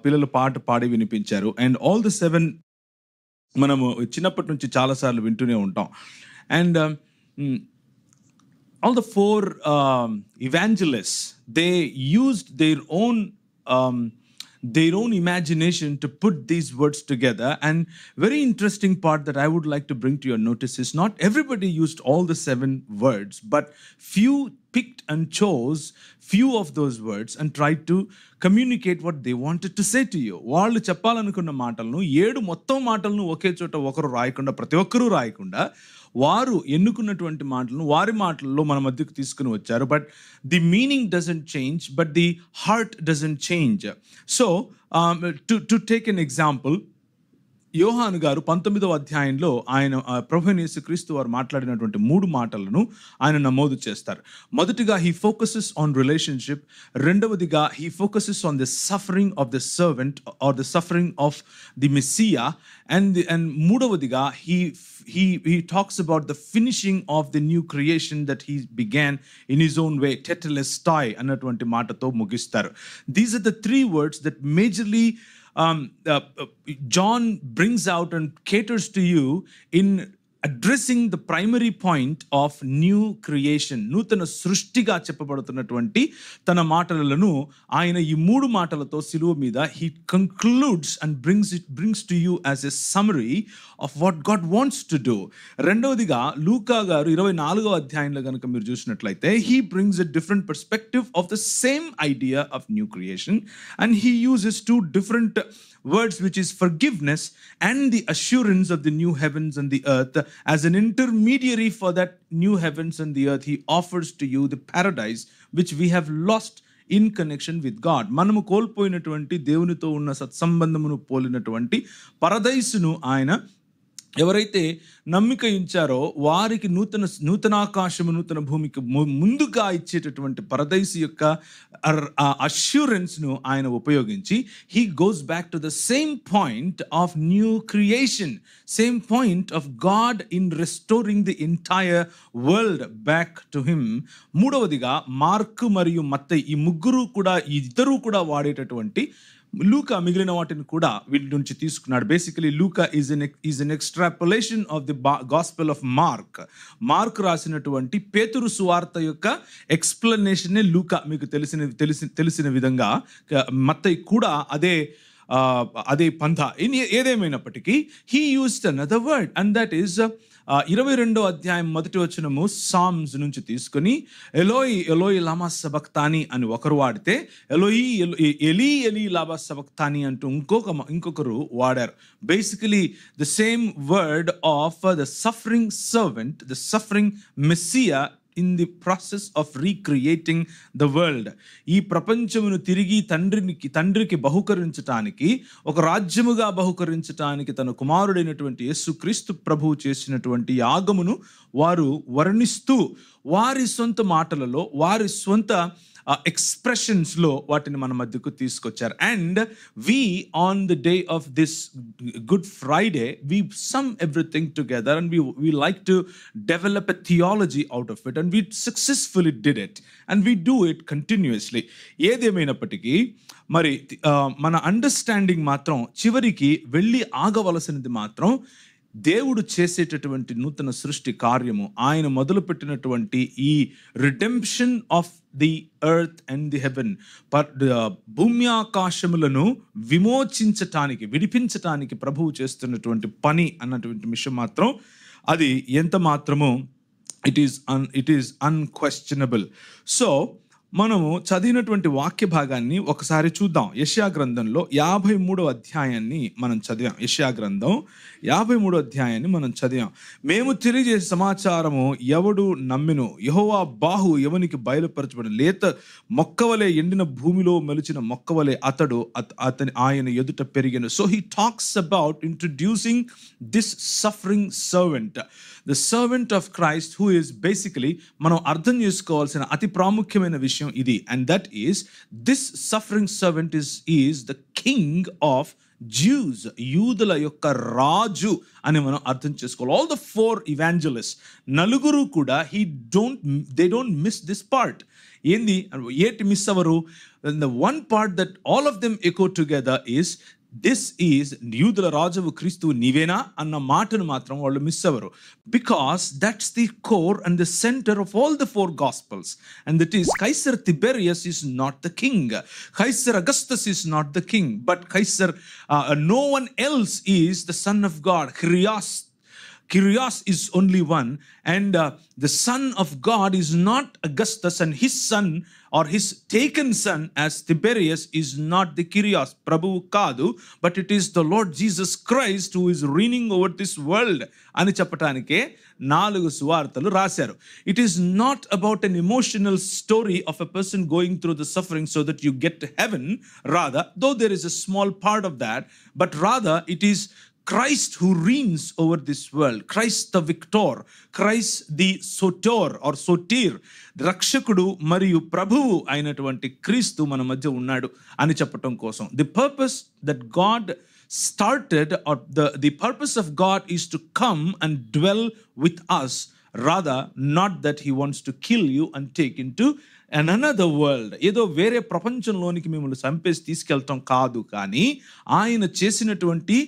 పిల్లలు పాట పాడి వినిపించారు. అండ్ ఆల్ ద 7 మనము చిన్నప్పటి నుంచి చాలా సార్లు వింటూనే ఉంటాం. And all the 4 evangelists, they used their own imagination to put these words together. And very interesting part that I would like to bring to your notice is not everybody used all the 7 words, but few picked and chose few of those words and tried to communicate what they wanted to say to you. వాళ్ళు చెప్పాలనుకున్న మాటలను 7 మొత్తం మాటలను ఒకే చోట ఒకరు రాయకుండా, ప్రతి ఒక్కరూ రాయకుండా వారు ఎన్నుకున్నటువంటి మాటలను వారి మాటల్లో మన మధ్యకు తీసుకుని వచ్చారు. But the meaning doesn't change, but the heart doesn't change. So to take an example, యోహాను గారు 19వ అధ్యాయంలో ఆయన ప్రభువైన యేసుక్రీస్తు వారు మాట్లాడినటువంటి 3 మాటలను ఆయన నమోదు చేస్తారు. మొదటిగా హీ ఫోకసెస్ ఆన్ రిలేషన్షిప్, రెండవదిగా he focuses on the suffering of the servant or the suffering of the messiah, and మూడవదిగా he talks about the finishing of the new creation that he began in his own way, tetelestai అన్నటువంటి మాటతో ముగిస్తారు. These are the 3 words that majorly John brings out and caters to you in addressing the primary point of new creation. నూతన సృష్టిగా చెప్పబడుతున్నటువంటి తన మాటలను ఆయన ఈ 3 మాటలతో సిలువ మీద he concludes and brings to you as a summary of what God wants to do. రెండవదిగా లూకా గారు 24వ అధ్యాయంలో గనుక మీరు చూసినట్లయితే he brings a different perspective of the same idea of new creation, and he uses 2 different words, which is forgiveness and the assurance of the new heavens and the earth. As an intermediary for that new heavens and the earth, he offers to you the paradise which we have lost in connection with God. మనము కోల్పోయినటువంటి దేవునితో ఉన్న సత్సంబంధమును పోలినటువంటి పరదైసును ఆయన ఎవరైతే నమ్మిక ఉంచారో వారికి నూతనాకాశము నూతన భూమికి ముందుగా ఇచ్చేటటువంటి పరదైసు యొక్క అష్యూరెన్స్ను ఆయన ఉపయోగించి he goes back to the same point of new creation, same point of God in restoring the entire world back to him. మూడవదిగా మార్కు మరియు మత్తయి ఈ ఇద్దరు కూడా వాడేటటువంటి లూకా మిగిలిన వాటిని కూడా వీటి నుంచి తీసుకున్నాడు. Basically Luka is an extrapolation of the gospel of Mark రాసినటువంటి పేతురు సువార్త యొక్క ఎక్స్ప్లెనేషనే లూకా మీకు తెలిసిన విధంగా మత్తయి కూడా అదే పంథ. ఏదేమైనప్పటికీ he used another word, and that is 22వ అధ్యాయం మొదటి వచనము సామ్స్ నుంచి తీసుకొని ఎలోయి ఎలోయి లామా సబక్తాని అని ఒకరు వాడితే ఎలీ లామా సబక్తాని అంటూ ఇంకొకరు వాడారు. Basically the same word of the suffering servant, the suffering Messiah in the process of recreating the world. ఈ ప్రపంచమును తిరిగి తండ్రికి బహుకరించటానికి, ఒక రాజ్యముగా బహుకరించటానికి తన కుమారుడైనటువంటి యేసుక్రీస్తు ప్రభువు చేసినటువంటి యాగమును వారు వర్ణిస్తూ వారి సొంత మాటలలో వారి సొంత ఎక్స్ప్రెషన్స్లో వాటిని మన మధ్యకు తీసుకొచ్చారు. And we on the day of this Good Friday, we sum everything together and we like to develop a theology out of it, and we successfully did it and we do it continuously. ఏదేమైనప్పటికీ మరి మన understanding మాత్రం చివరికి వెళ్ళి ఆగవలసినది మాత్రం దేవుడు చేసేటటువంటి నూతన సృష్టి కార్యము, ఆయన మొదలుపెట్టినటువంటి ఈ redemption of the earth and the haven, భూమి ఆకాశములను విడిపించటానికి ప్రభువు చేస్తున్నటువంటి పని అన్నటువంటి విషయం మాత్రం అది ఎంత మాత్రము ఇట్ ఈస్ అన్క్వశ్చనబుల్. సో మనము చదివినటువంటి వాక్య భాగాన్ని ఒకసారి చూద్దాం. యెషయా గ్రంథంలో 53వ అధ్యాయాన్ని మనం చదివాం. యెషయా గ్రంథం 53వ అధ్యాయాన్ని మనం చదివాం. మేము తెలియజేసే సమాచారము ఎవడు నమ్మెను, యెహోవా బాహు ఎవనికి బయలుపరచబడిన, లేత మొక్కవలే ఎండిన భూమిలో మెలిచిన మొక్కవలే ఆయన ఎదుట పెరిగెను. So he talks about introducing this suffering servant, the servant of Christ, who is basically మనం అర్థం చేసుకోవాల్సిన అతి ప్రాముఖ్యమైన విషయం ఇది. And that is this suffering servant is the king of Jews, యూదుల యొక్క రాజు అని మనం అర్థం చేసుకోవాలి. ఆల్ ద 4 evangelists, నలుగురు కూడా they don't miss this part. ఏంది ఏటి miss hour? The one part that all of them echo together is, this is యూదుల రాజువు క్రీస్తువు నీవేనా అన్న మాటను మాత్రం వాళ్ళు మిస్ అవ్వరు. Because that's the core and the center of all the 4 gospels. And that is, Caesar Tiberius is not the king. Caesar Augustus is not the king. But Caesar, no one else is the son of God. Kyrios is only one, and the son of God is not Augustus, and his son or his taken son as Tiberius is not the Kyrios, Prabhu Kadu, but it is the Lord Jesus Christ who is reigning over this world అని చెప్పటానికే 4 సువార్తలు రాశారు. It is not about an emotional story of a person going through the suffering so that you get to heaven, rather, though there is a small part of that, but rather it is Christ who reigns over this world. Christ the victor, Christ the soter or sotir, రక్షకుడు మరియు ప్రభువు అయినటువంటి క్రీస్తు మన మధ్య ఉన్నాడు అని చెప్పటం కోసం. The purpose that God started, or the purpose of God is to come and dwell with us, rather not that he wants to kill you and take into another world. ఏదో వేరే ప్రపంచంలోనికి మిమ్మల్ని చంపేసి తీసుకెళ్తాం కాదు, కానీ ఆయన చేసినటువంటి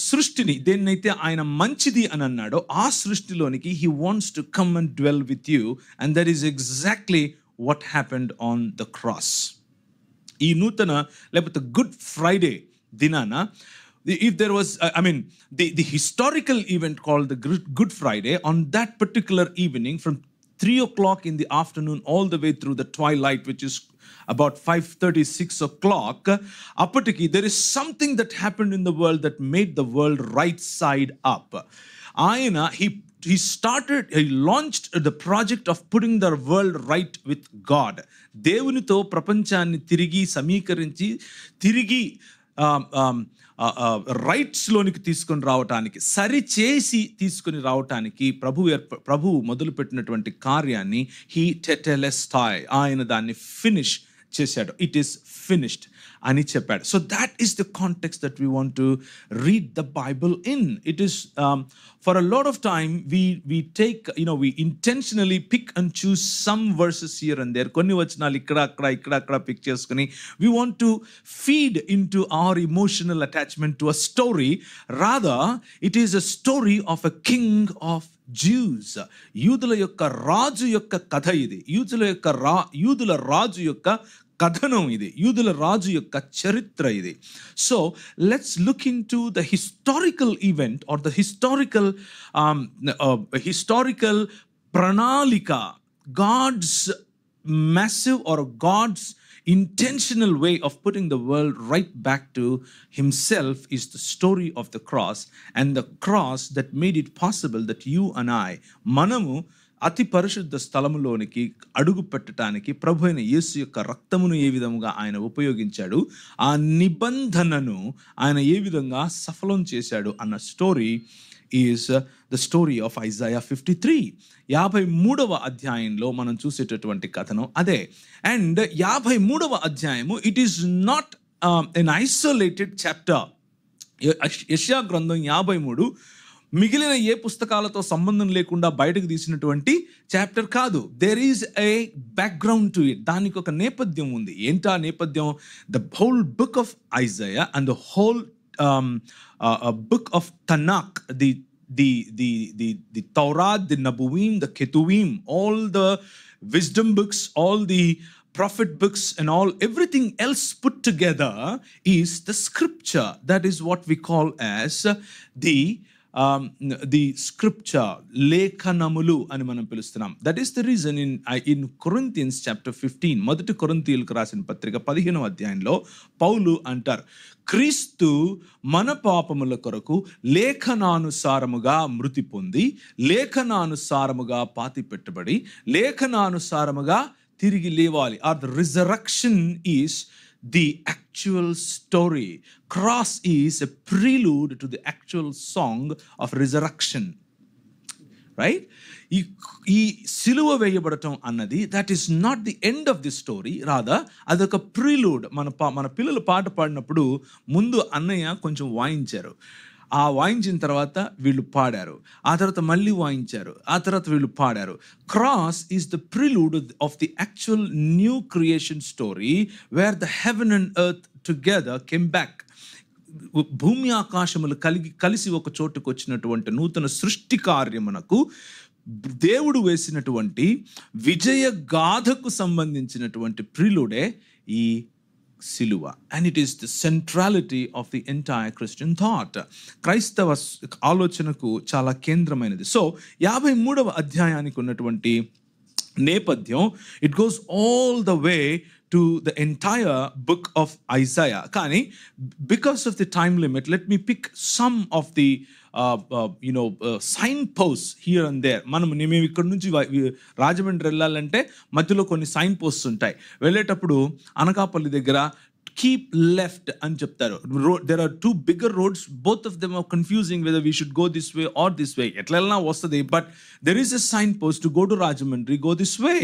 సృష్టిని, దేన్నైతే ఆయన మంచిది అని అన్నాడో ఆ సృష్టిలోనికి he wants to come and dwell with you, and that is exactly what happened on the cross. ఈ నూతన లేకపోతే గుడ్ ఫ్రైడే దినాన, if there was the historical event called the Good Friday, on that particular evening from 3 o'clock in the afternoon all the way through the twilight, which is about 5:30, 6 o'clock, apatiki, there is something that happened in the world that made the world right side up. Ayana, he launched the project of putting the world right with God. దేవునితో ప్రపంచాన్ని తిరిగి సమీకరించి తిరిగి రైట్స్లోనికి తీసుకొని రావటానికి, సరిచేసి తీసుకొని రావటానికి ప్రభువు మొదలుపెట్టినటువంటి కార్యాన్ని హీ టెటెలెస్టాయ్, ఆయన దాన్ని ఫినిష్ చేశాడు. ఇట్ ఈస్ ఫినిష్డ్ అని చెప్పాడు. So that is the context that we want to read the Bible in. It is for a lot of time we take, we intentionally pick and choose some verses here and there, కొన్ని వచనాలు ఇక్కడ pick చేసుకుని we want to feed into our emotional attachment to a story. Rather, it is a story of a king of Jews. యూదుల యొక్క రాజు యొక్క కథ ఇది. యూదుల రాజు యొక్క కథనం ఇది, యూదుల రాజు యొక్క చరిత్ర ఇది. So let's look into the historical event or the historical ప్రణాళిక. God's massive or God's intentional way of putting the world right back to himself is the story of the cross, and the cross that made it possible that you and I, మనము అతి పరిశుద్ధ స్థలములోనికి అడుగు పెట్టడానికి ప్రభు అయిన యేసు యొక్క రక్తమును ఏ విధంగా ఆయన ఉపయోగించాడు, ఆ నిబంధనను ఆయన ఏ విధంగా సఫలం చేశాడు అన్న story is the story of Isaiah 53. 53వ అధ్యాయంలో మనం చూసేటటువంటి కథనం అదే. అండ్ 53వ అధ్యాయము, it is not an isolated chapter. యెషయా గ్రంథం 53 మిగిలిన ఏ పుస్తకాలతో సంబంధం లేకుండా బయటకు తీసినటువంటి చాప్టర్ కాదు. There is a background to it. దానికి ఒక నేపథ్యం ఉంది. ఏంటా నేపథ్యం? The whole book of Isaiah and the whole book of Tanakh, the Torah, the Nabuim, the Ketuvim, all the wisdom books, all the prophet books and everything else put together is the scripture. That is what we call as the scripture, లేఖనములు అని మనం పిలుస్తున్నాం. That is the reason in Corinthians chapter 15, మొదటి కొరింథీయులకు రాసిన పత్రిక 15వ అధ్యాయంలో పౌలు అంటారు, క్రీస్తు మన పాపముల కొరకు లేఖనానుసారముగా మృతి పొంది, లేఖనానుసారముగా పాతి పెట్టబడి, లేఖనానుసారముగా తిరిగి లేవాలి. Or the resurrection is the actual story. Cross is a prelude to the actual song of resurrection. Right. ఈ ఈ సిలువ వేయబడటం అన్నది that is not the end of the story, rather అదొక ప్రిలూడ్. మన పిల్లలు పాట పాడినప్పుడు ముందు అన్నయ్య కొంచెం వాయించారు, ఆ వాయించిన తర్వాత వీళ్ళు పాడారు, ఆ తర్వాత మళ్ళీ వాయించారు, ఆ తర్వాత వీళ్ళు పాడారు. Cross is the prelude of the actual new creation story where the heaven and earth together came back. భూమి ఆకాశములు కలిసి ఒక చోటుకు వచ్చినటువంటి నూతన సృష్టి కార్యమునకు దేవుడు వేసినటువంటి విజయ గాథకు సంబంధించినటువంటి ప్రిలుడే ఈ సిలువ. And it is the centrality of the entire Christian thought. క్రైస్తవ ఆలోచనకు చాలా కేంద్రమైనది. సో 53వ అధ్యాయానికి ఉన్నటువంటి నేపథ్యం, it goes all the way to the entire book of Isaiah. Kani, because of the time limit, let me pick some of the signposts here and there. మేము ఇక్కడ నుంచి రాజమండ్రి వెళ్ళాలంటే మధ్యలో కొన్ని సైన్ పోస్ట్స్ ఉంటాయి. వెళ్ళేటప్పుడు అనకాపల్లి దగ్గర కీప్ లెఫ్ట్ అని చెప్తారు. There are 2 bigger roads, both of them are confusing whether we should go this way or this way. ఎట్లా వెళ్ళినా వస్తుంది, but there is a signpost to go to Rajahmundry, go this way.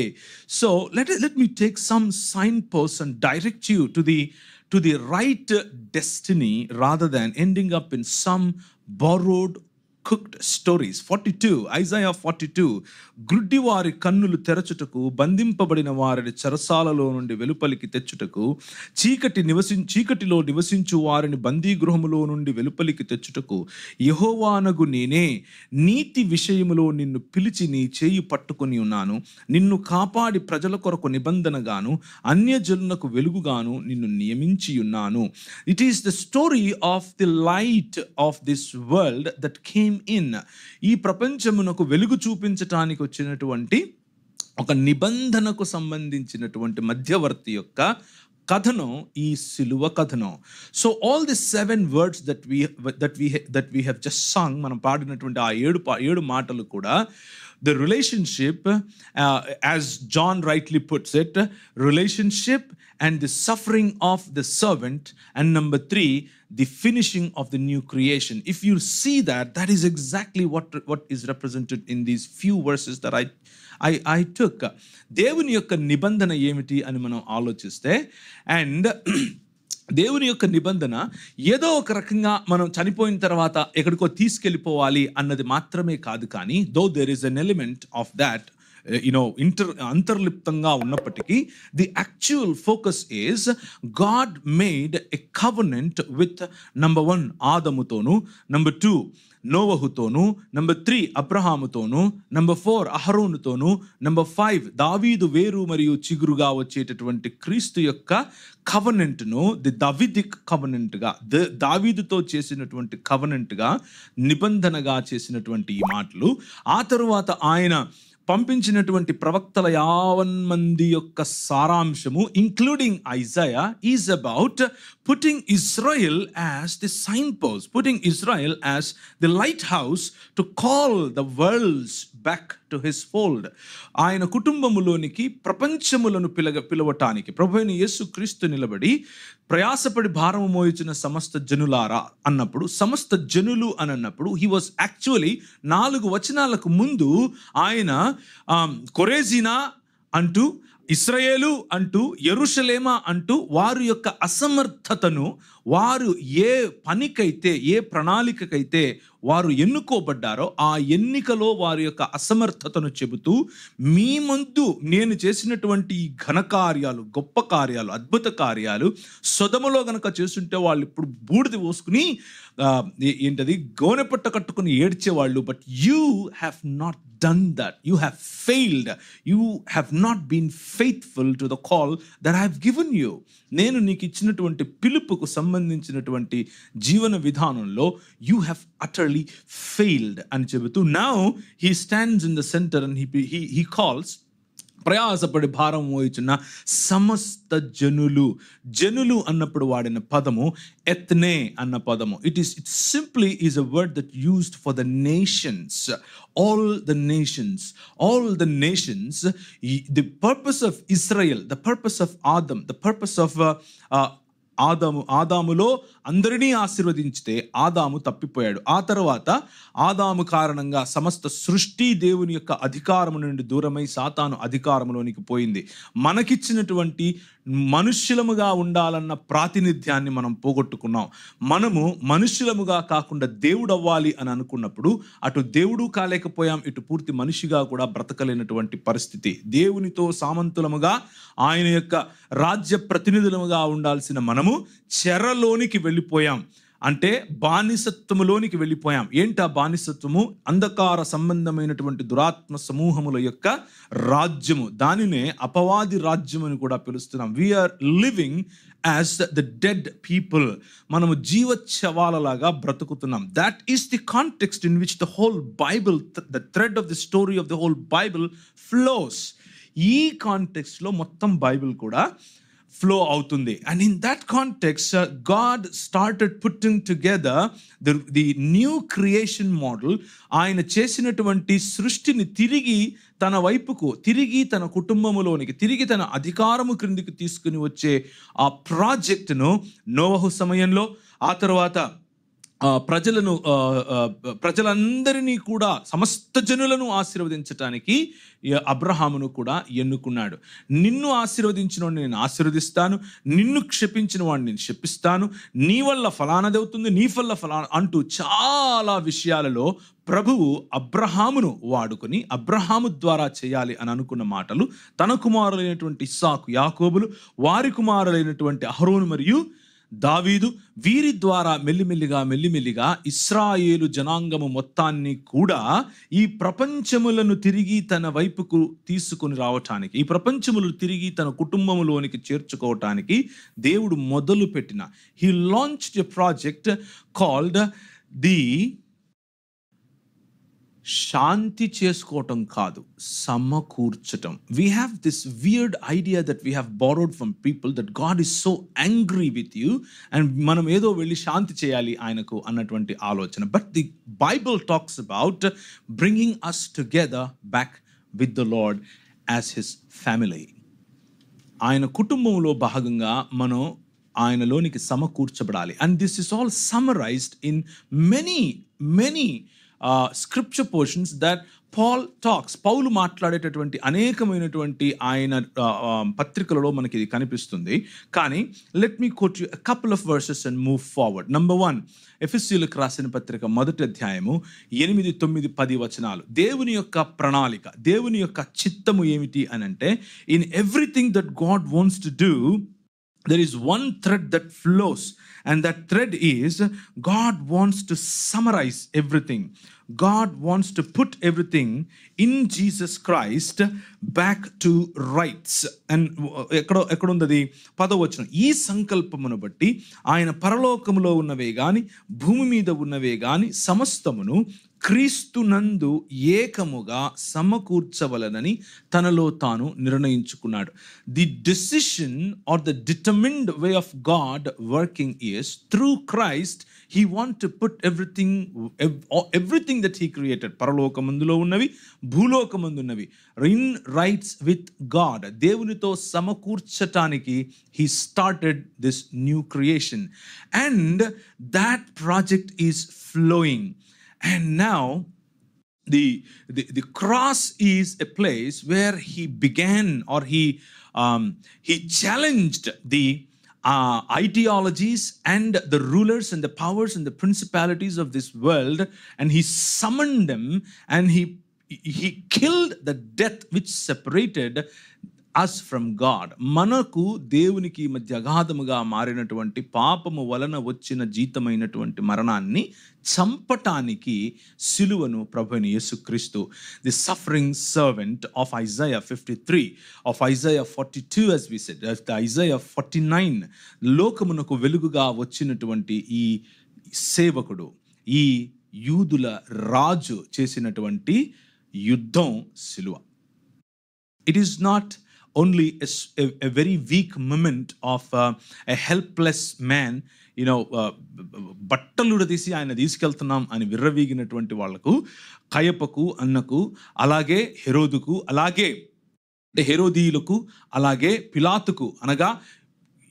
So let me take some signposts and direct you to the right destiny rather than ending up in some borrowed cooked stories. 42, Isaiah 42. గ్రుడ్డి వారి కన్నులు తెరచుటకు, బంధింపబడిన వారిని చెరసాలలో నుండి వెలుపలికి తెచ్చుటకు, చీకటిలో నివసించు వారిని బందీ గృహములో నుండి వెలుపలికి తెచ్చుటకు యెహోవానగు నేనే నీతి విషయములో నిన్ను పిలిచి నీ చేయి పట్టుకొని ఉన్నాను. నిన్ను కాపాడి ప్రజల కొరకు నిబంధనగాను అన్యజనులకు వెలుగుగాను నిన్ను నియమించి ఉన్నాను. It is the story of the light of this world that came in. ఈ ప్రపంచమునకు వెలుగు చూపించటానికి వచ్చినటువంటి ఒక నిబంధనకు సంబంధించినటువంటి మధ్యవర్తి యొక్క కథనం ఈ సిలువ కథనం. So all the 7 words that we have just sung, మనం పాడినటువంటి ఆ 7 మాటలు కూడా the relationship, as John rightly puts it, relationship and the suffering of the servant, and number 3, the finishing of the new creation. If you see that is exactly what is represented in these few verses that I took. దేవుని యొక్క నిబంధన ఏమిటి అని మనం ఆలోచిస్తే, and దేవుని యొక్క నిబంధన ఏదో ఒక రకంగా మనం చనిపోయిన తర్వాత ఎక్కడికో తీసుకెళ్ళిపోవాలి అన్నది మాత్రమే కాదు. కానీ though there is an element of that అంతర్లిప్తంగా ఉన్నప్పటికీ the actual focus is God made a covenant with number 1 ఆదముతోను, నంబర్ 2 నోవహుతోను, నంబర్ 3 అబ్రహాముతోను, నంబర్ 4 అహరోనుతోను, నంబర్ 5 దావీదు వేరు మరియు చిగురుగా వచ్చేటటువంటి క్రీస్తు యొక్క కవెనెంట్ను ది దావిదిక్ కవెనెంట్గా, దావీదుతో చేసినటువంటి కవెనెంట్గా, నిబంధనగా చేసినటువంటి ఈ మాటలు. ఆ తరువాత ఆయన పంపించినటువంటి ప్రవక్తల 50 మంది యొక్క సారాంశము, including Isaiah, is about putting Israel as the signpost, putting Israel as the lighthouse to call the worlds back to his fold. ఆయన కుటుంబములోనికి ప్రపంచములను పిలవటానికి ప్రభువైన యేసుక్రీస్తు నిలబడి ప్రయాసపడి భారము మోయుచున్న సమస్త జనులారా అన్నప్పుడు, సమస్త జనులు అని అన్నప్పుడు he was actually 4 వచనాలకు ముందు ఆయన కొరేజినా అంటూ, ఇశ్రాయేలు అంటూ, యెరూషలేమా అంటూ వారి యొక్క అసమర్థతను, వారు ఏ పనికైతే ఏ ప్రణాళికకైతే వారు ఎన్నుకోబడ్డారో ఆ ఎన్నికలో వారి యొక్క అసమర్థతను చెబుతూ, మీ ముందు నేను చేసినటువంటి ఈ ఘనకార్యాలు, గొప్ప కార్యాలు, అద్భుత కార్యాలు సొదొమలో గనక చేస్తుంటే వాళ్ళు ఇప్పుడు బూడిద పోసుకుని ఏంటది గోనెపట్ట కట్టుకుని ఏడ్చేవాళ్ళు. But you have not done that. You have failed. You have not been faithful to the call that I have given you. నేను నీకు ఇచ్చినటువంటి పిలుపుకు సంబంధించినటువంటి జీవన విధానంలో you have utterly failed అని చెబుతూ, now he stands in the center and he calls ప్రయాసపడి భారం మోయుచున్న సమస్త జనులు అన్నప్పుడు వాడిన పదము ఎత్నే అన్న పదము. It simply is a word that used for the nations, all the nations. The purpose of Israel, the purpose of Adam, the purpose of ఆదాములో అందరినీ ఆశీర్వదించితే ఆదాము తప్పిపోయాడు. ఆ తర్వాత ఆదాము కారణంగా సమస్త సృష్టి దేవుని యొక్క అధికారము నుండి దూరమై సాతాను అధికారంలోనికి పోయింది. మనకిచ్చినటువంటి మనుష్యులముగా ఉండాలన్న ప్రాతినిధ్యాన్ని మనం పోగొట్టుకున్నాం. మనము మనుష్యులముగా కాకుండా దేవుడు అవ్వాలి అని అనుకున్నప్పుడు అటు దేవుడు కాలేకపోయాం, ఇటు పూర్తి మనిషిగా కూడా బ్రతకలేనటువంటి పరిస్థితి. దేవునితో సామంతులముగా ఆయన యొక్క రాజ్య ప్రతినిధులముగా ఉండాల్సిన మనము చెరలోనికి వెళ్ళిపోయాం. అంటే బానిసత్వములోనికి వెళ్ళిపోయాం. ఏంటి ఆ బానిసత్వము? అంధకార సంబంధమైనటువంటి దురాత్మ సమూహముల యొక్క రాజ్యము. దానినే అపవాది రాజ్యం అని కూడా పిలుస్తున్నాం. We are living as the dead people. మనము జీవచ్చవాలలాగా బ్రతుకుతున్నాం. That is the context in which the whole Bible, the thread of the story of the whole Bible flows. ఈ కాంటెక్స్ట్లో మొత్తం బైబిల్ కూడా ఫ్లో అవుతుంది. And in that context God started putting together the new creation model. ఆయన చేసినటువంటి సృష్టిని తిరిగి తన వైపుకు, తిరిగి తన కుటుంబములోనికి, తిరిగి తన అధికారము క్రిందికి తీసుకుని వచ్చే ఆ ప్రాజెక్టును నోవహు సమయంలో, ఆ తర్వాత ప్రజలందరినీ కూడా, సమస్త జనులను ఆశీర్వదించటానికి అబ్రహామును కూడా ఎన్నుకున్నాడు. నిన్ను ఆశీర్వదించిన వాడిని నేను ఆశీర్వదిస్తాను, నిన్ను క్షపించిన వాడిని నేను శపిస్తాను, నీ వల్ల ఫలానది అవుతుంది, నీ వల్ల ఫలానా అంటూ చాలా విషయాలలో ప్రభువు అబ్రహామును వాడుకొని అబ్రహాము ద్వారా చేయాలి అని అనుకున్న మాటలు తన కుమారులైనటువంటి ఇస్సాకు, యాకోబులు, వారి కుమారులైనటువంటి అహరోను మరియు దావీదు, వీరి ద్వారా మెల్లిమెల్లిగా ఇశ్రాయేలు జనాంగము మొత్తాన్ని కూడా ఈ ప్రపంచములను తిరిగి తన వైపుకు తీసుకుని రావటానికి, ఈ ప్రపంచములు తిరిగి తన కుటుంబములోనికి చేర్చుకోవటానికి దేవుడు మొదలు పెట్టిన he launched a project called the శాంతి చేసుకోవటం కాదు, సమకూర్చటం. We have this weird idea that we have borrowed from people that God is so angry with you and మనం ఏదో వెళ్ళి శాంతి చేయాలి ఆయనకు అన్నటువంటి ఆలోచన. But the Bible talks about bringing us together back with the Lord as his family. ఆయన కుటుంబంలో భాగంగా మనం ఆయనలోనికి సమకూర్చబడాలి. And this is all summarised in many scripture portions that Paul talks. పౌలు మాట్లాడేటటువంటి అనేకమైనటువంటి ఆయన పత్రికలలో మనకి ఇది కనిపిస్తుంది. కానీ let me quote you a couple of verses and move forward. Number 1, ఎఫెసీయులకు రాసిన పత్రిక 1వ అధ్యాయము 8, 9, 10 వచనాలు. దేవుని యొక్క ప్రణాళిక, దేవుని యొక్క చిత్తము ఏమిటి అని అంటే, in everything that God wants to do, there is one thread that flows, and that thread is God wants to summarize everything. God wants to put everything in Jesus Christ back to rights. And ఎక్కడ ఉందది? 10వ వచనం. ఈ సంకల్పమును బట్టి ఆయన పరలోకములో ఉన్నవే గాని భూమి మీద ఉన్నవే గాని సమస్తమును క్రీస్తునందు ఏకముగా సమకూర్చవలనని తనలో తాను నిర్ణయించుకున్నాడు. The decision or the determined way of God working is through Christ he want to put everything that he created, పరలోకమందులో ఉన్నవి భూలోకమందున్నవి, in rights with God, దేవునితో సమకూర్చటానికి he started this new creation, and that project is flowing. And now the cross is a place where he began, or he challenged the ideologies and the rulers and the powers and the principalities of this world, and he summoned them, and he killed the death which separated us from God. మనకు దేవునికి మధ్య అగాధముగా మారినటువంటి పాపము వలన వచ్చిన జీతమైనటువంటి మరణాన్ని చంపటానికి సిలువను ప్రభువైన యేసుక్రీస్తు, the suffering servant of Isaiah 53, of Isaiah 42, as we said, Isaiah 49, లోకమునకు వెలుగుగా వచ్చినటువంటి ఈ సేవకుడు, ఈ యూదుల రాజు చేసినటువంటి యుద్ధం సిలువ. It is not only a very weak moment of a helpless man, బట్టలు తీసి ఆయన తీసుకెళ్తున్నాం అని విర్రవీగినటువంటి వాళ్లకు, కయపకు, అన్నకు, అలాగే హెరోదుకు, అలాగే హెరోదీయులకు, అలాగే పిలాతుకు, అనగా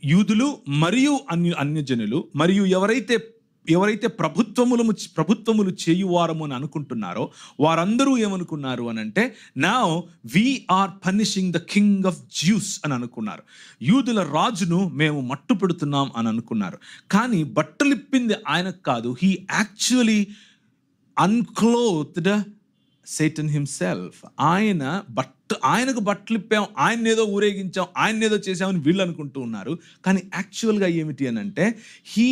యూదులు మరియు అన్యజనులు మరియు ఎవరైతే ప్రభుత్వములు చేయువారము అని అనుకుంటున్నారో వారందరూ ఏమనుకున్నారు అని అంటే, now we're punishing the king of Jews అని అనుకున్నారు. యూదుల రాజును మేము మట్టు పెడుతున్నాం అని అనుకున్నారు. కానీ బట్టలిప్పింది ఆయనకు కాదు. He actually unclothed Satan himself. ఆయనకు బట్టలిప్పాం, ఆయన ఏదో ఊరేగించాం, ఆయన ఏదో చేసామని వీళ్ళు అనుకుంటూ ఉన్నారు. కానీ యాక్చువల్గా ఏమిటి అని అంటే, he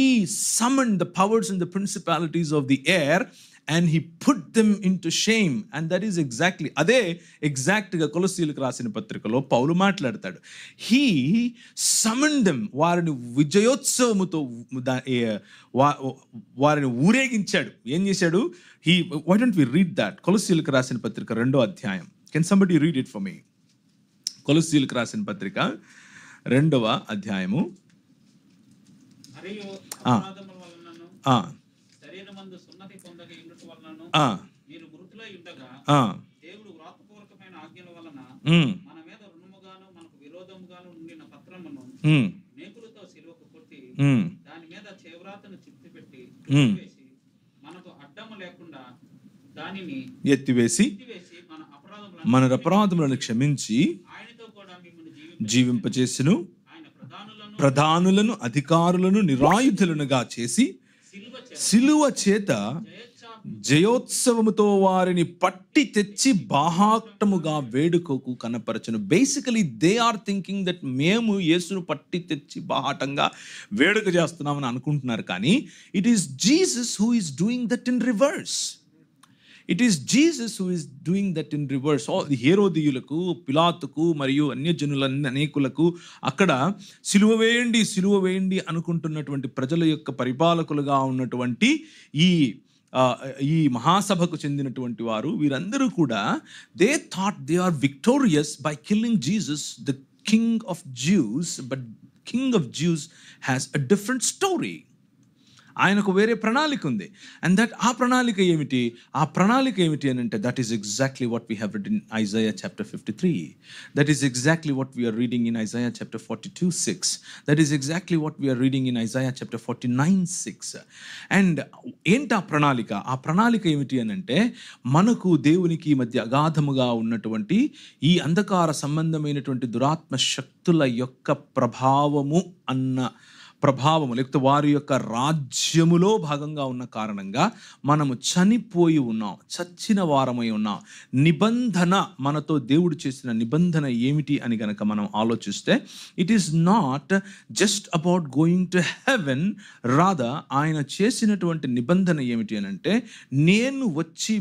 summoned the powers and the principalities of the air and he put them in to shame. And that is ఎగ్జాక్ట్గా కొలస్సీలకు రాసిన పత్రికలో పౌలు మాట్లాడతాడు. హీ సమండ్ దెమ్, వారిని విజయోత్సవముతో వారిని ఊరేగించాడు. ఏం చేశాడు? Why don't we read that? కొలస్సీలకు రాసిన పత్రిక 2వ అధ్యాయం. Can somebody read it for me? కొలస్సీలకు రాసిన పత్రిక 2వ అధ్యాయము. మరియు అపరాధముల వలనను శరీరమందు సున్నతి పొందక ఇండుట వలనను మీరు మృతులై ఉండగా దేవుడు వ్రాతపూర్వకమైన ఆజ్ఞల వలన మన మీద రుణముగాను మనకు విరోధముగాను ఉండిన పత్రమును మేకులతో సిలువకు కొట్టి దాని మీద చేవ్రాతను చిత్తిపెట్టి మనకు అడ్డము లేకుండా దానిని ఎత్తివేసి మన అపరాధములను క్షమించి ఆయనతో కూడా మిమ్మల్ని జీవింపచేసెను. ఆయన ప్రధానులను అధికారులను నిరాయుధులనుగా చేసి సిలువ చేత జయోత్సవముతో వారిని పట్టి తెచ్చి బాహాటముగా వేడుకకు కనపరచను. Basically they are thinking that మేము యేసును పట్టి తెచ్చి బాహాటంగా వేడుక చేస్తున్నామని అనుకుంటున్నారు. కానీ it is Jesus who is doing that in reverse. It is Jesus who is doing that in reverse. హేరోదీయులకు, పిలాతుకు మరియు అనేకులకు అక్కడ సిలువ వేయండి అనుకుంటున్నటువంటి ప్రజల యొక్క పరిపాలకులుగా ఉన్నటువంటి ఈ మహాసభకు చెందినటువంటి వారు వీరందరూ కూడా they thought they are victorious by killing Jesus the king of Jews. But king of Jews has a different story. ఆయనకు వేరే ప్రణాళిక ఉంది. అండ్ ఆ ప్రణాళిక ఏమిటి అని అంటే, that is exactly what we have read in Isaiah chapter 53. That is exactly what we're reading in Isaiah chapter 42:6. That is exactly what we're reading in Isaiah chapter 49:6. And ఏంటి ఆ ప్రణాళిక ఏమిటి అని అంటే, మనకు దేవునికి మధ్య అగాధముగా ఉన్నటువంటి ఈ అంధకార సంబంధమైనటువంటి దురాత్మ శక్తుల యొక్క ప్రభావము లేకపోతే వారి యొక్క రాజ్యములో భాగంగా ఉన్న కారణంగా మనము చనిపోయి ఉన్నాం, చచ్చిన వారమై ఉన్నాం. నిబంధన, మనతో దేవుడు చేసిన నిబంధన ఏమిటి అని గనక మనం ఆలోచిస్తే, it is not just about going to heaven. Rather ఆయన చేసినటువంటి నిబంధన ఏమిటి అని అంటే, నేను వచ్చి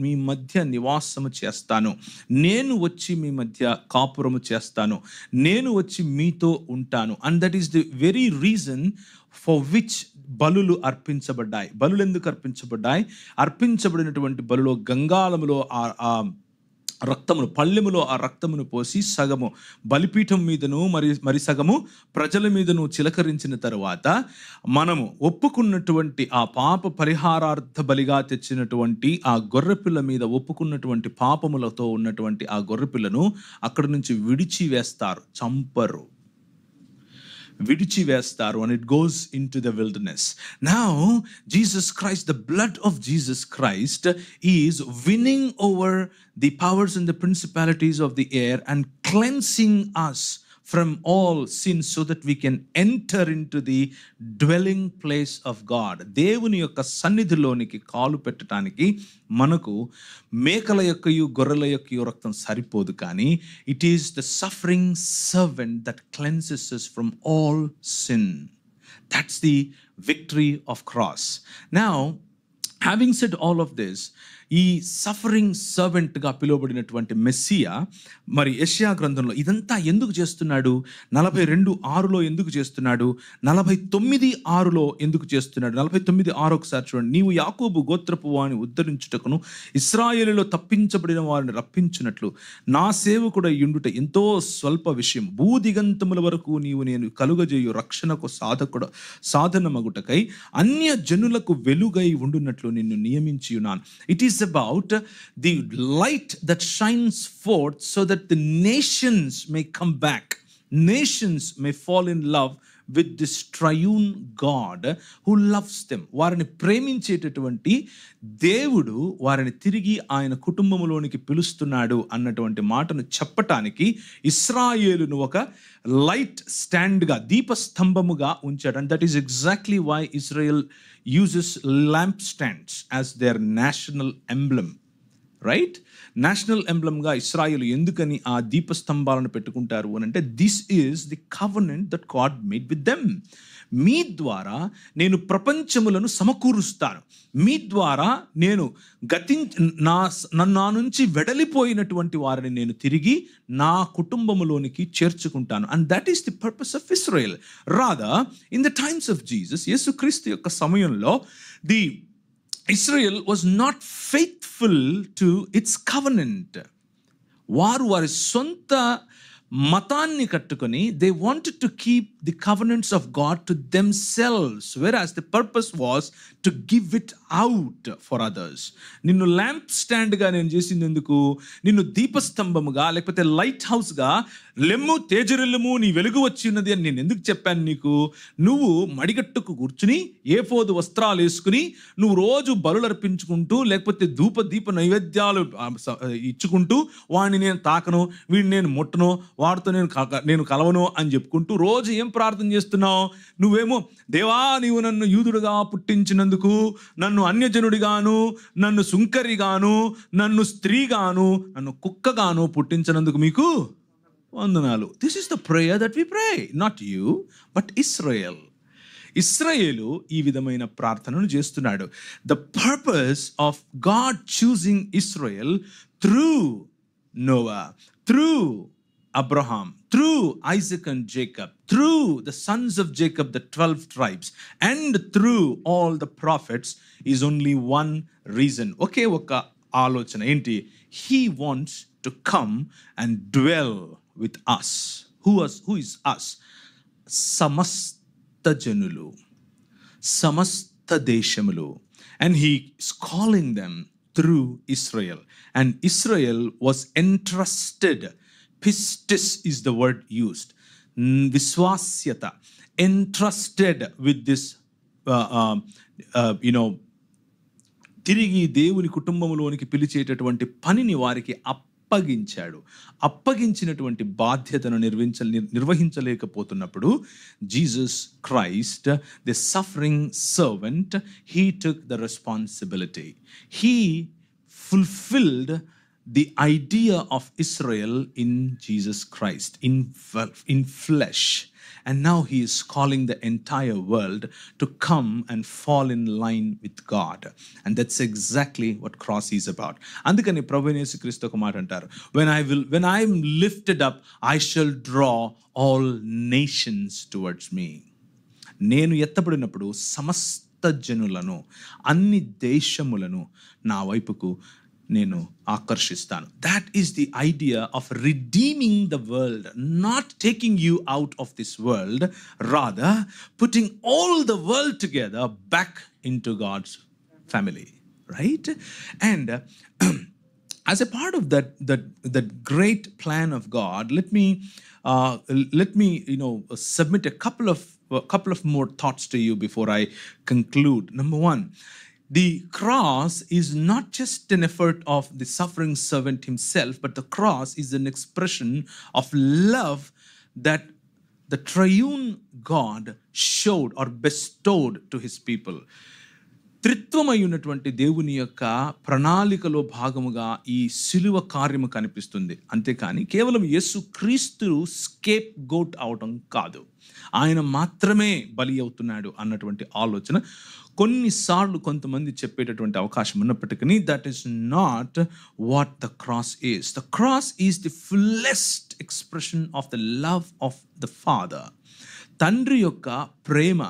మీ మధ్య నివాసము చేస్తాను, నేను వచ్చి మీ మధ్య కాపురము చేస్తాను, నేను వచ్చి మీతో ఉంటాను. And that is the very reason for which బలులు అర్పించబడ్డాయి. బలులు ఎందుకు అర్పించబడినటువంటి బలులో గంగాళములో రక్తమును, పళ్ళెములో ఆ రక్తమును పోసి సగము బలిపీఠం మీదను మరి సగము ప్రజల మీదను చిలకరించిన తరువాత మనము ఒప్పుకున్నటువంటి ఆ పాప పరిహారార్థ బలిగా తెచ్చినటువంటి ఆ గొర్రెపిల్ల మీద ఒప్పుకున్నటువంటి పాపములతో ఉన్నటువంటి ఆ గొర్రెపిల్లను అక్కడి నుంచి విడిచివేస్తారు, చంపరు, and it goes into the wilderness. Now Jesus Christ, the blood of Jesus Christ is winning over the powers and the principalities of the air and cleansing us from all sins so that we can enter into the dwelling place of God. దేవుని యొక్క సన్నిధిలోనికి కాలు పెట్టడానికి మనకు మేకల యొక్కయు గొర్రెల యొక్కయు రక్తం సరిపోదు. కానీ it is the suffering servant that cleanses us from all sin. That's the victory of cross. Now, having said all of this, ఈ సఫరింగ్ సర్వెంట్గా పిలువబడినటువంటి మెస్సియా మరి యెషయా గ్రంథంలో ఇదంతా ఎందుకు చేస్తున్నాడు? 42:6 ఎందుకు చేస్తున్నాడు? 49:6 ఎందుకు చేస్తున్నాడు? 49:6 ఒకసారి చూడండి. నీవు యాకోబు గోత్రపు వారిని ఉద్ధరించుటకును ఇశ్రాయేలులో తప్పించబడిన వారిని రప్పించినట్లు నా సేవకుడై యుండుట ఎంతో స్వల్ప విషయం. భూదిగంతముల వరకు నీవు నేను కలుగజేయు రక్షణకు సాధనమగుటకై అన్య జనులకు వెలుగై ఉండునట్లు నిన్ను నియమించి ఉన్నాను. It is about the light that shines forth so that the nations may come back. nations may fall in love with this triune God who loves them. వారిని ప్రేమించేటటువంటి దేవుడు వారిని తిరిగి ఆయన కుటుంబంలోనికి పిలుస్తున్నాడు అన్నటువంటి మాటను చెప్పటానికి ఇశ్రాయేలును ఒక లైట్ స్టాండ్గా, దీపస్తంభముగా ఉంచాడు. And that is exactly why Israel uses lamp stands as their national emblem. Right? National ఎంబ్లమ్గా ఇస్రాయేలు ఎందుకని ఆ దీపస్తంభాలను పెట్టుకుంటారు అని అంటే, this is the covenant that God made with them. మీ ద్వారా నేను ప్రపంచములను సమకూరుస్తాను, మీ ద్వారా నేను నా నుంచి వెడలిపోయినటువంటి వారిని నేను తిరిగి నా కుటుంబములోనికి చేర్చుకుంటాను. And that is the purpose of Israel. Rather in the times of Jesus, యేసుక్రీస్తు యొక్క సమయంలో the Israel was not faithful to its covenant. వారి సొంత మతాన్ని కట్టుకొని they wanted to keep the covenants of God to themselves, whereas the purpose was to give it out for others. నిన్ను lamp స్టాండ్గా నేను చేసింది ఎందుకు? నిన్ను దీపస్తంభముగా లేకపోతే లైట్ హౌస్గా లెమ్ము తేజరిల్లుము నీ వెలుగు వచ్చి ఉన్నది అని నేను ఎందుకు చెప్పాను నీకు? నువ్వు మడిగట్టుకు కూర్చుని ఏఫోదు వస్త్రాలు వేసుకుని నువ్వు రోజు బలులు అర్పించుకుంటూ లేకపోతే దీప నైవేద్యాలు ఇచ్చుకుంటూ వాడిని నేను తాకను, వీడిని నేను ముట్టను, వాడితో నేను కలవను అని చెప్పుకుంటూ రోజు ఏం ప్రార్థన చేస్తున్నావు? నువ్వేమో దేవా నీవు నన్ను యూదుడుగా పుట్టించినందుకు, నన్ను అన్యజనుడిగాను, నన్ను సుంకరిగాను, నన్ను స్త్రీగాను, నన్ను కుక్కగాను పుట్టించినందుకు మీకు వందనాలు. This is the prayer that we pray, not you but Israel. ఇస్రాయేలు ఈ విధమైన ప్రార్థనను చేస్తున్నాడు. The purpose of God choosing Israel through Noah, through Abraham, through Isaac and Jacob, through the sons of Jacob, the 12 tribes, and through all the prophets is only one reason. Okay, oka alochana enti? He wants to come and dwell with us. Who is us? Samasta janulu, samasta deshamulu, and he is calling them through Israel. And Israel was entrusted. Pistis is the word used. Viswasyata, entrusted with this, తిరిగి దేవుని కుటుంబంలోనికి పిలిచేటటువంటి పనిని వారికి అప్పగించాడు. అప్పగించినటువంటి బాధ్యతను నిర్వహించలేకపోతున్నప్పుడు Jesus Christ, the suffering servant, he took the responsibility. He fulfilled the idea of Israel in Jesus Christ, in flesh. And now he is calling the entire world to come and fall in line with God. And that's exactly what cross is about. Andukani Prabhu Yesu Kristu oka మాట అంటారు, when I am lifted up, I shall draw all nations towards me. నేను ఎత్తబడినప్పుడు సమస్త జనులను, అన్ని దేశములను నా వైపుకు నేను ఆకర్షిస్తాను. That is the idea of redeeming the world, not taking you out of this world, rather putting all the world together back into God's family, right? And as a part of that great plan of God, let me submit a couple of more thoughts to you before I conclude. Number one, the cross is not just an effort of the suffering servant himself, but the cross is an expression of love that the triune God showed or bestowed to his people. త్రిత్వమై ఉన్నటువంటి దేవుని యొక్క ప్రణాళికలో భాగముగా ఈ సిలువ కార్యము కనిపిస్తుంది. అంతేకాని కేవలం యేసు క్రీస్తు స్కేప్ గోట్ అవటం కాదు, ఆయన మాత్రమే బలి అవుతున్నాడు అన్నటువంటి ఆలోచన కొన్నిసార్లు కొంతమంది చెప్పేటటువంటి అవకాశం ఉన్నప్పటికీ that is not what the cross is. The cross is the fullest expression of the love of the father. తండ్రి యొక్క ప్రేమ,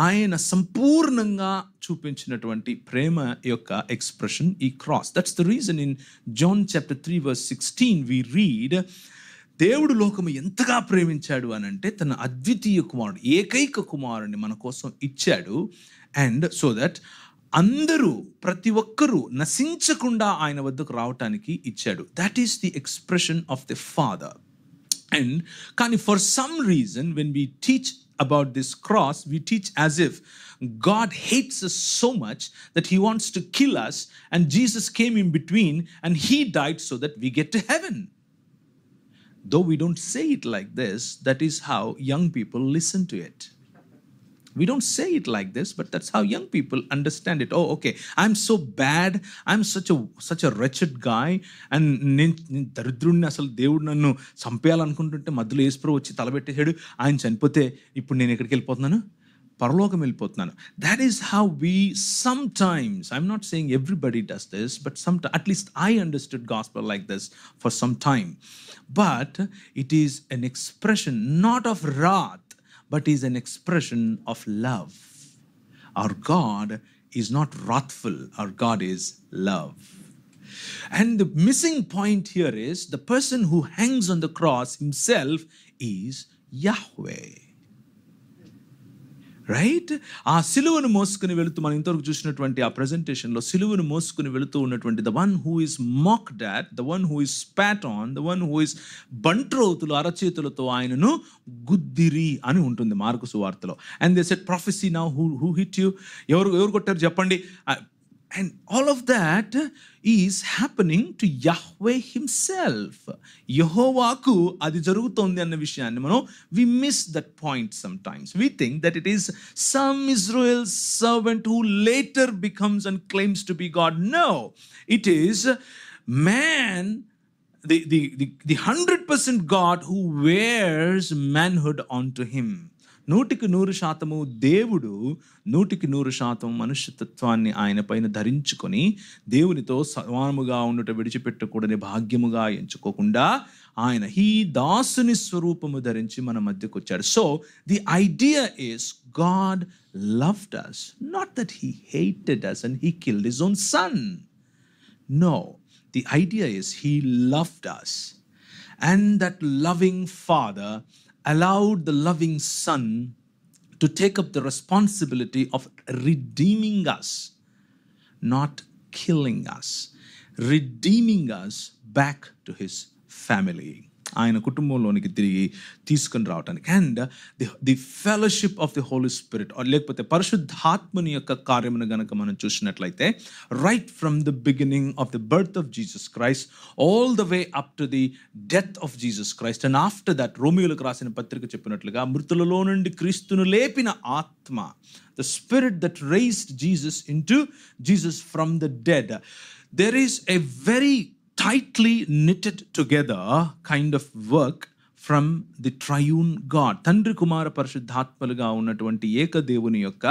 ఆయన సంపూర్ణంగా చూపించినటువంటి ప్రేమ యొక్క ఎక్స్ప్రెషన్ ఈ cross. That's the reason in John chapter 3 verse 16 we read, దేవుడు లోకము ఎంతగా ప్రేమించాడు అని అంటే తన అద్వితీయ కుమారుడు, ఏకైక కుమారుని మన కోసం ఇచ్చాడు. అండ్ సో దట్ అందరూ, ప్రతి ఒక్కరూ నశించకుండా ఆయన వద్దకు రావటానికి ఇచ్చాడు. That is the expression of the father. And కానీ for some reason when we teach about this cross, we teach as if God hates us so much that he wants to kill us, and Jesus came in between and he died so that we get to heaven. Though we don't say it like this, that is how young people listen to it. We don't say it like this, but that's how young people understand it. Oh, okay, I'm so bad, I'm such a wretched guy, and నేను దరిద్రుడిని, అసలు దేవుడు నన్ను చంపేయాలనుకుంటుంటే మధ్యలో యేసుప్రభు వచ్చి తలబెట్టేసాడు, ఆయన చనిపోతే ఇప్పుడు నేను ఎక్కడికి వెళ్ళిపోతున్నాను, పరలోకం వెళ్ళిపోతున్నాను. That is how we sometimes, I'm not saying everybody does this, but sometimes, at least I understood gospel like this for some time. But it is an expression not of wrath, but is an expression of love. Our God is not wrathful, our God is love. And the missing point here is the person who hangs on the cross himself is Yahweh. Right? ఆ సిలువను మోసుకుని వెళుతూ మనం ఇంతవరకు చూసినటువంటి ఆ ప్రెజెంటేషన్లో సిలువను మోసుకుని వెళుతూ ఉన్నటువంటి the one who is mocked at, the one who is spot on, the one who is బంట్రోతులు అరచేతులతో ఆయనను గుద్దిరి అని ఉంటుంది మార్కు సువార్తలో. And they said prophesy now who hit you, ఎవరు కొట్టారు చెప్పండి. And all of that is happening to Yahweh himself. యెహోవాకు అది జరుగుతోంది అన్న విషయాన్ని we miss that point sometimes. We think that it is some Israel servant who later becomes and claims to be God. No, it is man, the 100% God who wears manhood onto him. 100% దేవుడు 100% మనుష్యత్వాన్ని ఆయన పైన ధరించుకొని దేవునితో సమానముగా ఉండుట విడిచిపెట్టకూడని భాగ్యముగా ఎంచుకోకుండా ఆయన ఈ దాసుని స్వరూపము ధరించి మన మధ్యకు వచ్చాడు. So the idea is God loved us, not that he hated us and he killed his own son. No, the idea is he loved us, and that loving father allowed the loving son to take up the responsibility of redeeming us, not killing us, redeeming us back to his family. ఆయన కుటుంబంలోనికి తిరిగి తీసుకుని రావటానికి. And the fellowship of the Holy Spirit, లేకపోతే పరిశుద్ధాత్మని యొక్క కార్యమును గనక మనం చూసినట్లయితే, right from the beginning of the birth of Jesus Christ all the way up to the death of Jesus Christ, and after that రోమియోలకు రాసిన పత్రిక చెప్పినట్లుగా మృతులలో నుండి క్రీస్తును లేపిన ఆత్మ, the spirit that raised Jesus into Jesus from the dead. There is a very tightly knitted together kind of work from the triune God. తండ్రి కుమార పరిశుద్ధాత్మలుగా ఉన్నటువంటి ఏకదేవుని యొక్క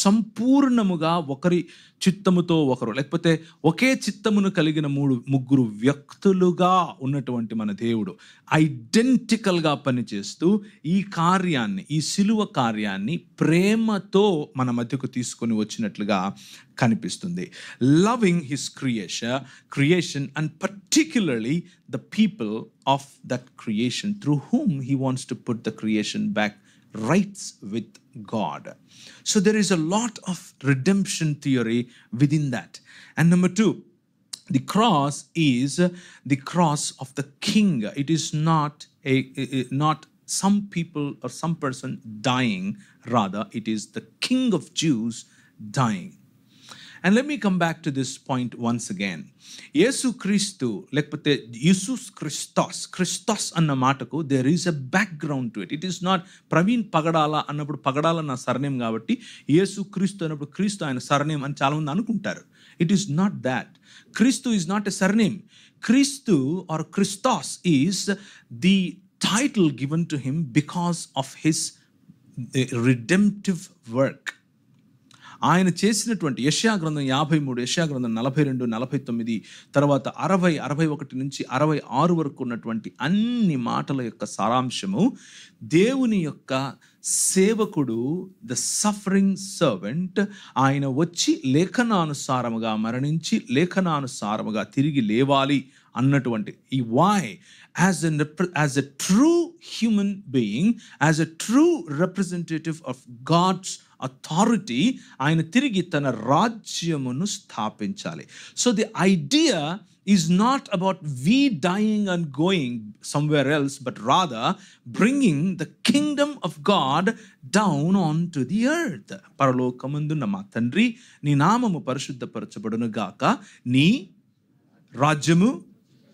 సంపూర్ణముగా ఒకరి చిత్తముతో ఒకరు, లేకపోతే ఒకే చిత్తమును కలిగిన ముగ్గురు వ్యక్తులుగా ఉన్నటువంటి మన దేవుడు ఐడెంటికల్గా పనిచేస్తూ ఈ కార్యాన్ని, ఈ సిలువ కార్యాన్ని ప్రేమతో మన మధ్యకు తీసుకొని వచ్చినట్లుగా కనిపిస్తుంది. Loving his creation and particularly the people of that creation through whom he wants to put the creation back rights with God. So there is a lot of redemption theory within that. And number 2, the cross is the cross of the king. It is not some people or some person dying, rather it is the king of Jews dying. And let me come back to this point once again. యేసు క్రీస్తు లేకపోతే యేసుస్ Christos అన్న మాటకు there is a background to it. It is not Praveen పగడాల అన్నప్పుడు పగడాల నా surname కాబట్టి యేసు క్రీస్తు అన్నప్పుడు క్రీస్తు ఆయన సర్నేమ్ అని చాలా మంది అనుకుంటారు. It is not that. క్రీస్తు is not a surname. క్రీస్తు or Christos is the title given to him because of his redemptive work. ఆయన చేసినటువంటి యెషయా గ్రంథం 53, యెషయా గ్రంథం 42, 49, తర్వాత 60, 61 నుంచి 66 వరకు ఉన్నటువంటి అన్ని మాటల యొక్క సారాంశము దేవుని యొక్క సేవకుడు, ద సఫరింగ్ సర్వెంట్, ఆయన వచ్చి లేఖనానుసారముగా మరణించి లేఖనానుసారముగా తిరిగి లేవాలి అన్నటువంటి ఈ why as a true human being, as a true representative of God's authority, ఆయన తిరిగి తన రాజ్యమును స్థాపించాలి. So the idea is not about we dying and going somewhere else, but rather bringing the kingdom of God down onto the earth. పరలోకమందున్న మా తండ్రి, నీ నామము పరిశుద్ధపరచబడును గాక, నీ రాజ్యము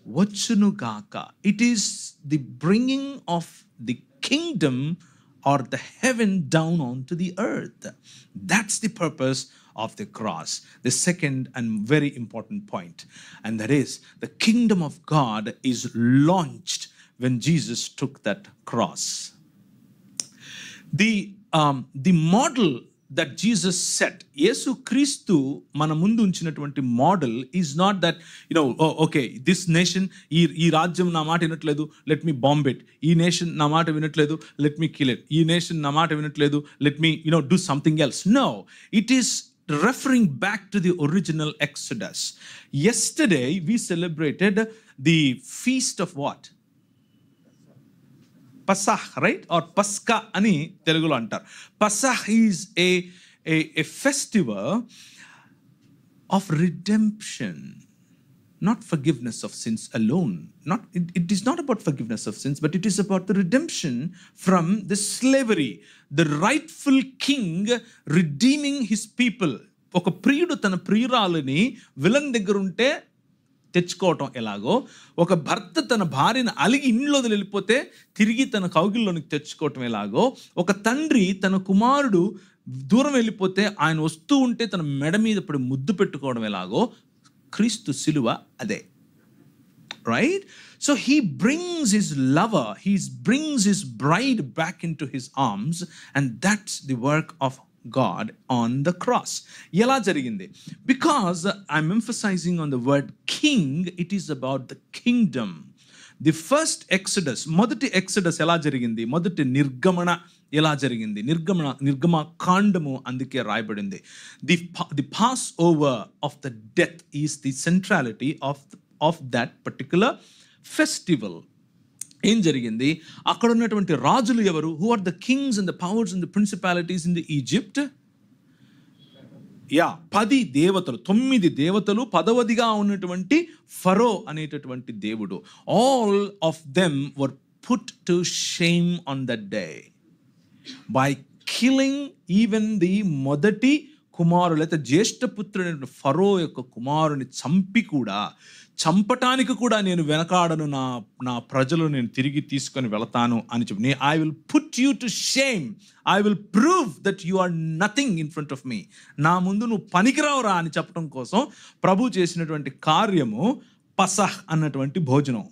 వచ్చును గాక. It is the bringing of the kingdom or the heaven down onto the earth. That's the purpose of the cross. The second and very important point, and that is the kingdom of God is launched when Jesus took that cross. The model that Jesus set, యేసు క్రీస్తు మన ముందు ఉంచినటువంటి model is not that okay this nation, ఈ రాజ్యం నా మాట వినట్లేదు, let me bomb it. ఈ నేషన్ నా మాట వినట్లేదు, లెట్ మీ కిల్ ఇట్. ఈ నేషన్ నా మాట వినట్లేదు, let me do something else. No, it is referring back to the original Exodus. Yesterday we celebrated the feast of what? Pasach, right? Or Pascha ani Telugulo antar. Pasach is a festival of redemption, not forgiveness of sins alone. It is not about forgiveness of sins, but it is about the redemption from the slavery. The rightful king redeeming his people. ఒక ప్రియుడు తన ప్రియురాలని villain దగ్గర ఉంటే తెచ్చుకోవటం ఎలాగో, ఒక భర్త తన భార్యను అలిగి ఇంట్లో వెళ్ళిపోతే తిరిగి తన కౌగిల్లోనికి తెచ్చుకోవటం ఎలాగో, ఒక తండ్రి తన కుమారుడు దూరం వెళ్ళిపోతే ఆయన వస్తూ ఉంటే తన మెడ మీద పడి ముద్దు పెట్టుకోవడం ఎలాగో, క్రీస్తు శిలువ అదే. Right? So he brings his lover, he brings his bride back into his arms, and that's the work of God on the cross. ఎలా జరిగింది? Because I'm emphasizing on the word king, it is about the kingdom. The first Exodus, మొదటి Exodus ఎలా జరిగింది? మొదటి నిర్గమన ఎలా జరిగింది? నిర్గమ కాండము అందుకే రాయబడింది. The Passover of the death is the centrality of that particular festival. ఏం జరిగింది? అక్కడ ఉన్నటువంటి రాజులు ఎవరు? Who are the kings and the powers and the principalities in the Egypt? 10 దేవతలు, 9 దేవతలు, 10వదిగా ఉన్నటువంటి ఫరో అనేటటువంటి దేవుడు. All of them were put to shame on that day by killing even the మొదటి కుమారుడు లేదా జ్యేష్ఠపుత్రుడైన ఫరో యొక్క కుమారుని చంపటానికి కూడా నేను వెనకాడను, నా ప్రజలు నేను తిరిగి తీసుకొని వెళతాను అని చెప్పి, I will put you to shame, I will prove that you are nothing in front of me. నా ముందు నువ్వు పనికిరావురా అని చెప్పడం కోసం ప్రభు చేసినటువంటి కార్యము పసహ్ అన్నటువంటి భోజనం.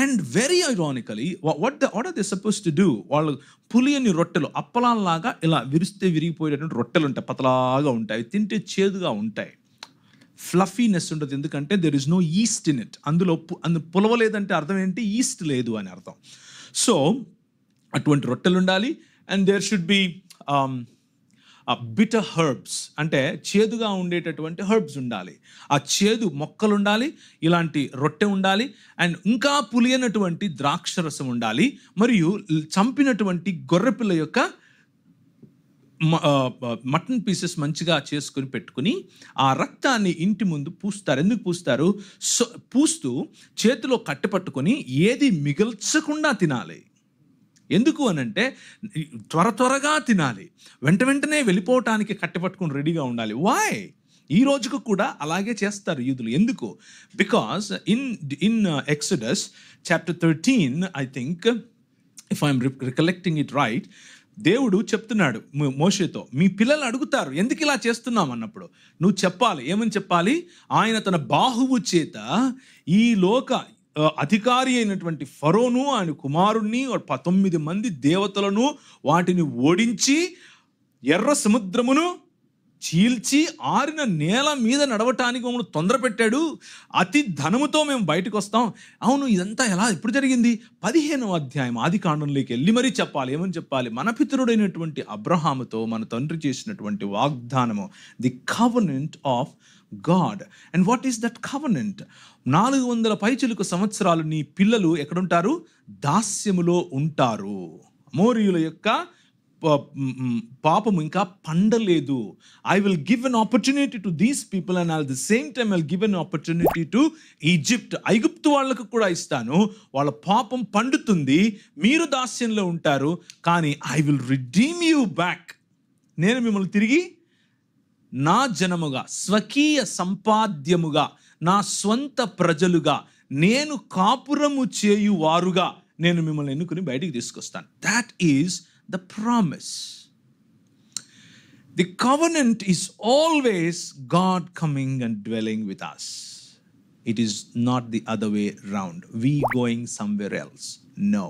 And very ironically what are they suppose to do? వాళ్ళు పులియని రొట్టెలు, అప్పలాల్లాగా ఇలా విరిస్తే విరిగిపోయేటటువంటి రొట్టెలు ఉంటాయి, పతలాగా ఉంటాయి, తింటే చేదుగా ఉంటాయి, ఫ్లఫీనెస్ ఉండదు. ఎందుకంటే there is no yeast in it. అందులో పులవలేదంటే అర్థం ఏంటి? ఈస్ట్ లేదు అని అర్థం. సో అటువంటి రొట్టెలు ఉండాలి. And there should be bitter herbs, అంటే చేదుగా ఉండేటటువంటి హెర్బ్స్ ఉండాలి. ఆ చేదు మొక్కలు ఉండాలి, ఇలాంటి రొట్టె ఉండాలి, అండ్ ఇంకా పులియనటువంటి ద్రాక్షరసం ఉండాలి, మరియు చంపినటువంటి గొర్రెపిల్ల యొక్క మటన్ పీసెస్ మంచిగా చేసుకుని పెట్టుకుని ఆ రక్తాన్ని ఇంటి ముందు పూస్తారు. ఎందుకు పూస్తారు? పూస్తూ చేతిలో కట్టె పట్టుకొని ఏది మిగల్చకుండా తినాలి. ఎందుకు అనంటే త్వరగా తినాలి, వెంటనే వెళ్ళిపోవటానికి కట్టె పట్టుకుని రెడీగా ఉండాలి. వై? ఈ రోజుకు కూడా అలాగే చేస్తారు యూదులు. ఎందుకు? Because in Exodus chapter 13, I think, if I'm recollecting it right, దేవుడు చెప్తున్నాడు మోషేతో, మీ పిల్లలు అడుగుతారు ఎందుకు ఇలా చేస్తున్నాం అన్నప్పుడు నువ్వు చెప్పాలి. ఏమని చెప్పాలి? ఆయన తన బాహువు చేత ఈ లోక అధికారి అయినటువంటి ఫరోను, ఆయన కుమారుణ్ణి, 19 మంది దేవతలను వాటిని ఓడించి ఎర్ర సముద్రమును చీల్చి ఆరిన నేల మీద నడవటానికి మమ్మల్ని తొందర పెట్టాడు, అతి ధనముతో మేము బయటకు వస్తాం. అవును, ఇదంతా ఎలా ఎప్పుడు జరిగింది? 15వ అధ్యాయం ఆది కాండంలోకి వెళ్ళి మరీ చెప్పాలి. ఏమని చెప్పాలి? మన పితరుడైనటువంటి అబ్రహాముతో మన తండ్రి చేసినటువంటి వాగ్దానము, the covenant of God. And what is that covenant? 400 పైచిలుకు సంవత్సరాలు నీ పిల్లలు ఎక్కడుంటారు? దాస్యములో ఉంటారు. అమోరీయుల యొక్క పాపము ఇంకా పండలేదు. I will give an opportunity to these people and at the same time I will give an opportunity to Egypt. ఐగుప్తు వాళ్ళకు కూడా ఇస్తాను. వాళ్ళ పాపం పండుతుంది, మీరు దాస్యంలో ఉంటారు, కానీ I will redeem you back. నేను మిమ్మల్ని తిరిగి నా జనముగా, స్వకీయ సంపాద్యముగా, నా స్వంత ప్రజలుగా, నేను కాపురము చేయువారుగా నేను మిమ్మల్ని ఎన్నుకుని బయటికి తీసుకొస్తాను. That is the promise. The covenant is always God coming and dwelling with us. It is not the other way round. We going somewhere else. No.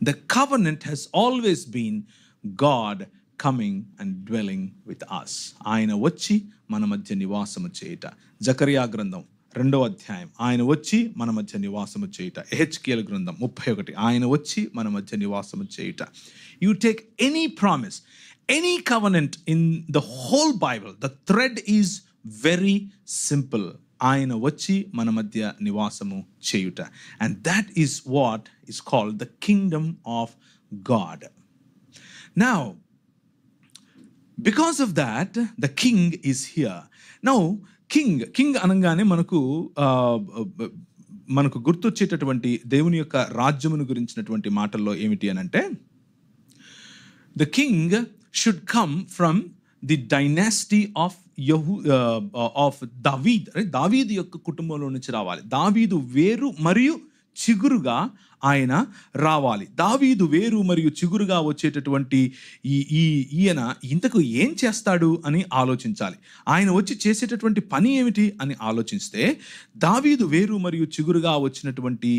The covenant has always been God coming and dwelling with us. ఆయన వచ్చి మన మధ్య నివాసము చేయుట. జకరియా గ్రంథం 2వ అధ్యాయం, ఆయన వచ్చి మన మధ్య నివాసము చేయుట. ఎహెచ్కేల్ గ్రంథం 31, ఆయన వచ్చి మన మధ్య నివాసము చేయుట. You take any promise, any covenant in the whole Bible, the thread is very simple. ఆయన వచ్చి మన మధ్య నివాసము చేయుట. And that is what is called the kingdom of God. Now, because of that, the king is here. Now, king అనగానే మనకు గుర్తొచ్చేటటువంటి దేవుని యొక్క రాజ్యమును గురించినటువంటి మాటల్లో ఏమిటి అని అంటే, the king should come from the dynasty of దావీద్. దావీదు యొక్క కుటుంబంలో నుంచి రావాలి. దావీదు వేరు మరియు చిగురుగా ఆయన రావాలి. దావీదు వేరు మరియు చిగురుగా వచ్చేటటువంటి ఈయన ఇంతకు ఏం చేస్తాడు అని ఆలోచించాలి. ఆయన వచ్చి చేసేటటువంటి పని ఏమిటి అని ఆలోచిస్తే, దావీదు వేరు మరియు చిగురుగా వచ్చినటువంటి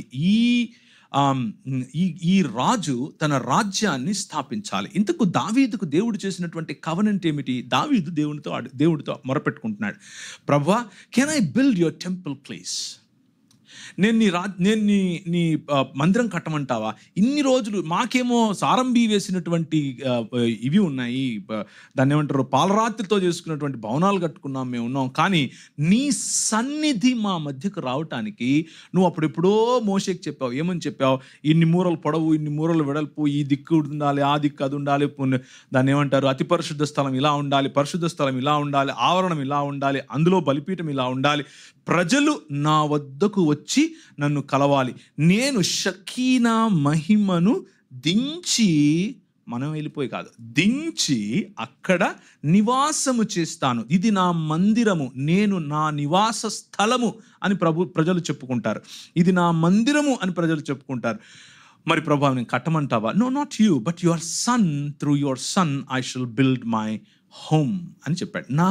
ఈ రాజు తన రాజ్యాన్ని స్థాపించాలి. ఇంతకు దావీదుకు దేవుడు చేసినటువంటి కవెనెంట్ ఏమిటి? దావీదు దేవుడితో మొరపెట్టుకుంటున్నాడు, ప్రభువా, can I build your temple place? నేను నీ మందిరం కట్టమంటావా? ఇన్ని రోజులు మాకేమో సారంభి వేసినటువంటి ఇవి ఉన్నాయి, దాన్ని ఏమంటారు, పాలరాత్రితో చేసుకున్నటువంటి భవనాలు కట్టుకున్నాం, మేము ఉన్నాం, కానీ నీ సన్నిధి మా మధ్యకు రావటానికి నువ్వు అప్పుడెప్పుడో మోషేకి చెప్పావు. ఏమని చెప్పావు? ఇన్ని మూరలు పొడవు, ఇన్ని మూరలు వెడల్పు, ఈ దిక్కు ఉండాలి, ఆ దిక్కు అది ఉండాలి, దాన్ని ఏమంటారు, అతి పరిశుద్ధ స్థలం ఇలా ఉండాలి, పరిశుద్ధ స్థలం ఇలా ఉండాలి, ఆవరణం ఇలా ఉండాలి, అందులో బలిపీఠం ఇలా ఉండాలి, ప్రజలు నా వద్దకు వచ్చి నన్ను కలవాలి, నేను షకీనా మహిమను దించి, మనం వెళ్ళిపోయి కాదు, దించి అక్కడ నివాసము చేస్తాను, ఇది నా మందిరము, నేను నా నివాస స్థలము అని ప్రజలు చెప్పుకుంటారు. ఇది నా మందిరము అని ప్రజలు చెప్పుకుంటారు. మరి ప్రభు, నేను కట్టమంటావా? No, not you, but your son, through your son I shall build my home అని చెప్పాడు. నా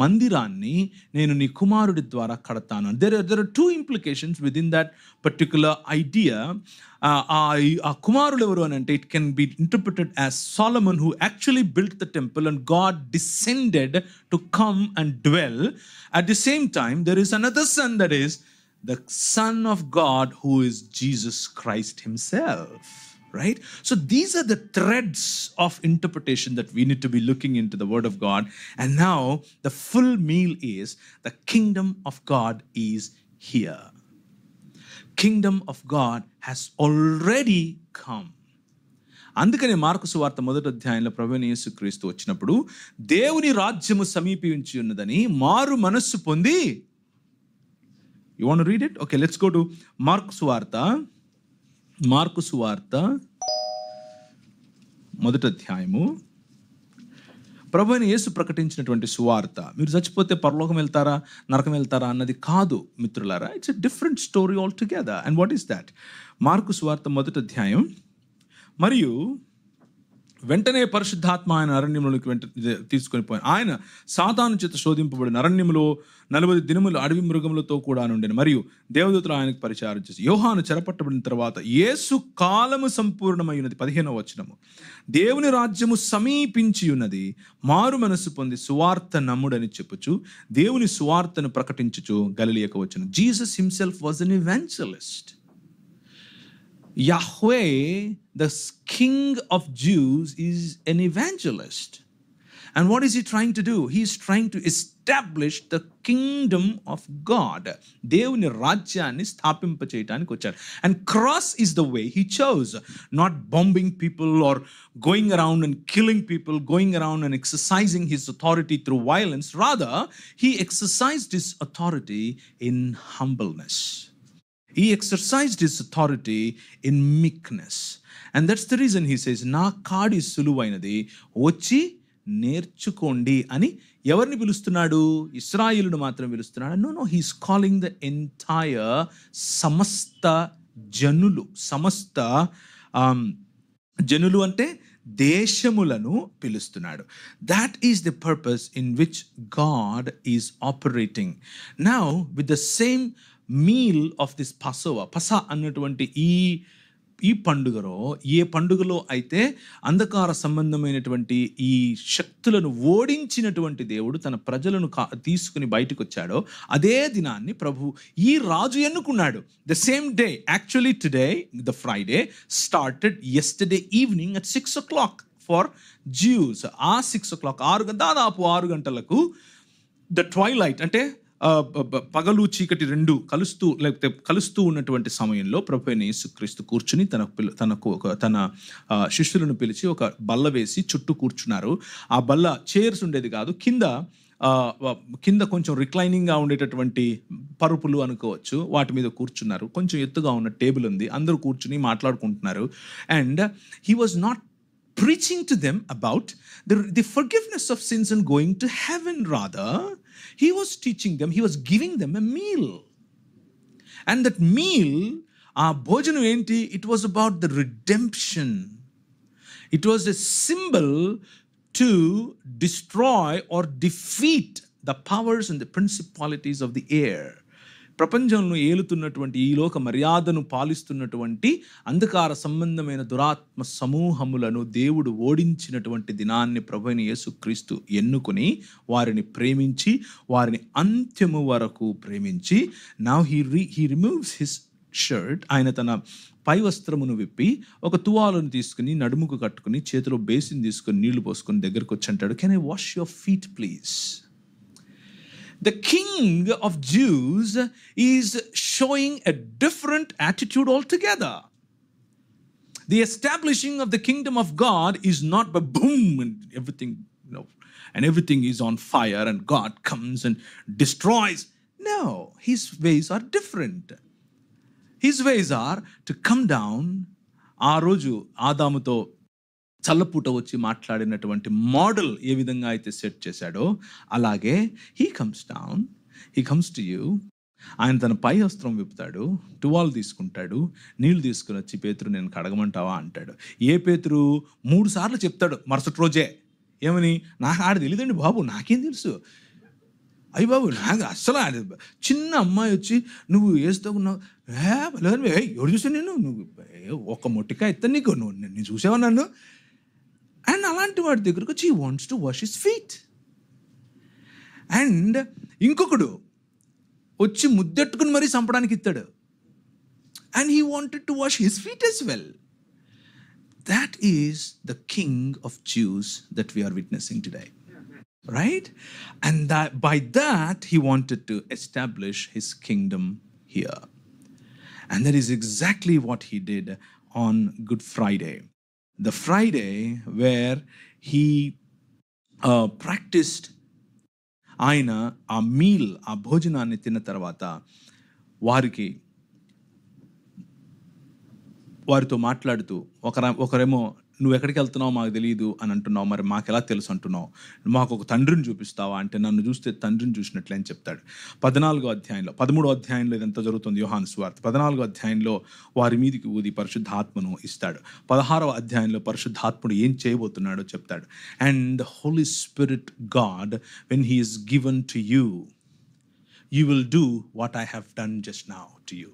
మందిరాన్ని నేను నీ కుమారుడి ద్వారా కడతాను. there are two implications within that particular idea. ఆ కుమారుడు ఎవరు అని అంటే, it can be interpreted as Solomon, who actually built the temple and God descended to come and dwell. At the same time, there is another son, that is the Son of God, who is Jesus Christ himself. Right? So these are the threads of interpretation that we need to be looking into the Word of God. And now the full meal is, the kingdom of God is here. Kingdom of God has already come. అందుకనే mark సువార్త 1వ అధ్యాయంలో ప్రభువైన యేసుక్రీస్తు వచ్చినప్పుడు, దేవుని రాజ్యము సమీపించి ఉన్నదని మారు మనస్సు పొంది, you want to read it? Okay, let's go to mark సువార్త 1వ అధ్యాయము. ప్రభువైన యేసు ప్రకటించినటువంటి సువార్త. మీరు చచ్చిపోతే పరలోకం వెళ్తారా, నరకం వెళ్తారా అన్నది కాదు మిత్రులారా. It's a different story all together. And what is that? Mark సువార్త 1వ అధ్యాయం. మరియు వెంటనే పరిశుద్ధాత్మ ఆయన అరణ్యంలోకి తీసుకొని పోయాను. ఆయన సాతాను చేత శోధింపబడిన అరణ్యములో 40 దినములు అడవి మృగములతో కూడా నుండెను. మరియు దేవదూతలు ఆయనకు పరిచారం చేసి, యోహాను చెరపట్టబడిన తర్వాత యేసు కాలము సంపూర్ణమైనది. 15వ వచనము, దేవుని రాజ్యము సమీపించి ఉన్నది, మారు మనస్సు పొంది సువార్త నమ్ముడని చెప్పుచు దేవుని సువార్తను ప్రకటించుచు గలిలయకు వచ్చెను. Jesus himself was an evangelist. Yahweh, the King of Jews, is an evangelist. And what is he trying to do? He is trying to establish establish the kingdom of God. దేవుని రాజ్యాన్ని స్థాపింపచేయడానికి వచ్చాడు. And cross is the way he chose, not bombing people or going around and killing people, going around and exercising his authority through violence. Rather, he exercised his authority in humbleness. He exercised his authority in meekness. And that's the reason he says, నా కాడి సులువైనది, వచ్చి నేర్చుకోండి అని ఎవరిని పిలుస్తున్నాడు? ఇశ్రాయేలును మాత్రం పిలుస్తున్నాడు? No, he's calling the entire సమస్త జనులు అంటే దేశములను పిలుస్తున్నాడు. That is the purpose in which God is operating now with the same meal of this Passover. పసా అన్నటువంటి ఈ పండుగలో, ఏ పండుగలో అయితే అంధకార సంబంధమైనటువంటి ఈ శక్తులను ఓడించినటువంటి దేవుడు తన ప్రజలను తీసుకుని బయటకు వచ్చాడో, అదే దినాన్ని ప్రభు ఈ రాజు ఎన్నుకున్నాడు. The same day, actually today the Friday started yesterday evening at 6 o'clock for juice. ఆ 6 o'clock, దాదాపు 6 గంటలకు ద ట్వైలైట్ అంటే పగలు చీకటి రెండు కలుస్తూ ఉన్నటువంటి సమయంలో ప్రభువైన యేసుక్రీస్తు కూర్చుని తన శిష్యులను పిలిచి ఒక బల్ల వేసి చుట్టూ కూర్చున్నారు. ఆ బల్ల చైర్స్ ఉండేది కాదు, కింద కొంచెం రిక్లైనింగ్గా ఉండేటటువంటి పరుపులు అనుకోవచ్చు, వాటి మీద కూర్చున్నారు. కొంచెం ఎత్తుగా ఉన్న టేబుల్ ఉంది, అందరూ కూర్చుని మాట్లాడుకుంటున్నారు. And he was not preaching to them about the forgiveness of sins and going to heaven. Rather, he was teaching them, he was giving them a meal. And that meal, bhojanam enti, it was about the redemption. It was a symbol to destroy or defeat the powers and the principalities of the air. ప్రపంచంలో ఏలుతున్నటువంటి ఈ లోక మర్యాదను పాలిస్తున్నటువంటి అంధకార సంబంధమైన దురాత్మ సమూహములను దేవుడు ఓడించినటువంటి దినాన్ని ప్రభువైన యేసుక్రీస్తు ఎన్నుకొని వారిని ప్రేమించి వారిని అంత్యము వరకు ప్రేమించి, now he removes his shirt, ఆయన తన పై వస్త్రమును విప్పి ఒక తువాలను తీసుకుని నడుముకు కట్టుకుని చేతిలో బేసిన్ తీసుకుని నీళ్లు పోసుకొని దగ్గరకు వచ్చి అంటాడు, can I wash your feet please? The king of Jews is showing a different attitude altogether. The establishing of the kingdom of God is not by boom and everything, and everything is on fire and God comes and destroys. No, his ways are different. His ways are to come down. ఆ రోజు ఆదాముతో చల్లపూట వచ్చి మాట్లాడినటువంటి model ఏ విధంగా అయితే set చేశాడో, అలాగే he comes down, he comes to you. ఆయన తన పై వస్త్రం విప్పుతాడు, టువాల్ తీసుకుంటాడు, నీళ్లు తీసుకుని వచ్చి, పేతురు నేను కడగమంటావా అంటాడు. ఏ పేతురు 3 సార్లు చెప్తాడు మరుసటి రోజే, ఏమని? నాకు ఆడ తెలియదండి బాబు, నాకేం తెలుసు, అయ్యి బాబు నాకు అస్సలు చిన్న అమ్మాయి వచ్చి నువ్వు వేస్తావున్నావు, ఎవరు చూసాను నువ్వు ఒక మొట్టికాయ ఎత్తాను నీకు, నేను చూసావా నన్ను? అండ్ అలాంటి వాడి దగ్గరకు వచ్చి wants to wash his feet. And ఇంకొకడు వచ్చి ముద్దెట్టుకుని మరీ చంపడానికి ఇస్తాడు. And he wanted to wash his feet as well. That is the king of Jews that we are witnessing today. Right? And by that he wanted to establish his kingdom here. And that is exactly what he did on Good Friday. The Friday where he practiced ఆయన ఆ meal, ఆ భోజనాన్ని తిన్న తర్వాత వారితో మాట్లాడుతూ, ఒకరేమో నువ్వు ఎక్కడికి వెళ్తున్నావు మాకు తెలియదు అని అంటున్నావు, మరి మాకు ఎలా తెలుసు అంటున్నావు, మాకు ఒక తండ్రిని చూపిస్తావా అంటే, నన్ను చూస్తే తండ్రిని చూసినట్లే అని చెప్తాడు. 13వ అధ్యాయంలో ఇదంతా జరుగుతుంది. యోహాను సువార్త 14వ అధ్యాయంలో వారి మీదికి ఊది పరిశుద్ధాత్మను ఇస్తాడు. 16వ అధ్యాయంలో పరిశుద్ధాత్ముడు ఏం చేయబోతున్నాడో చెప్తాడు. And the Holy Spirit God, when he is given to you, you will do what I have done just now to you.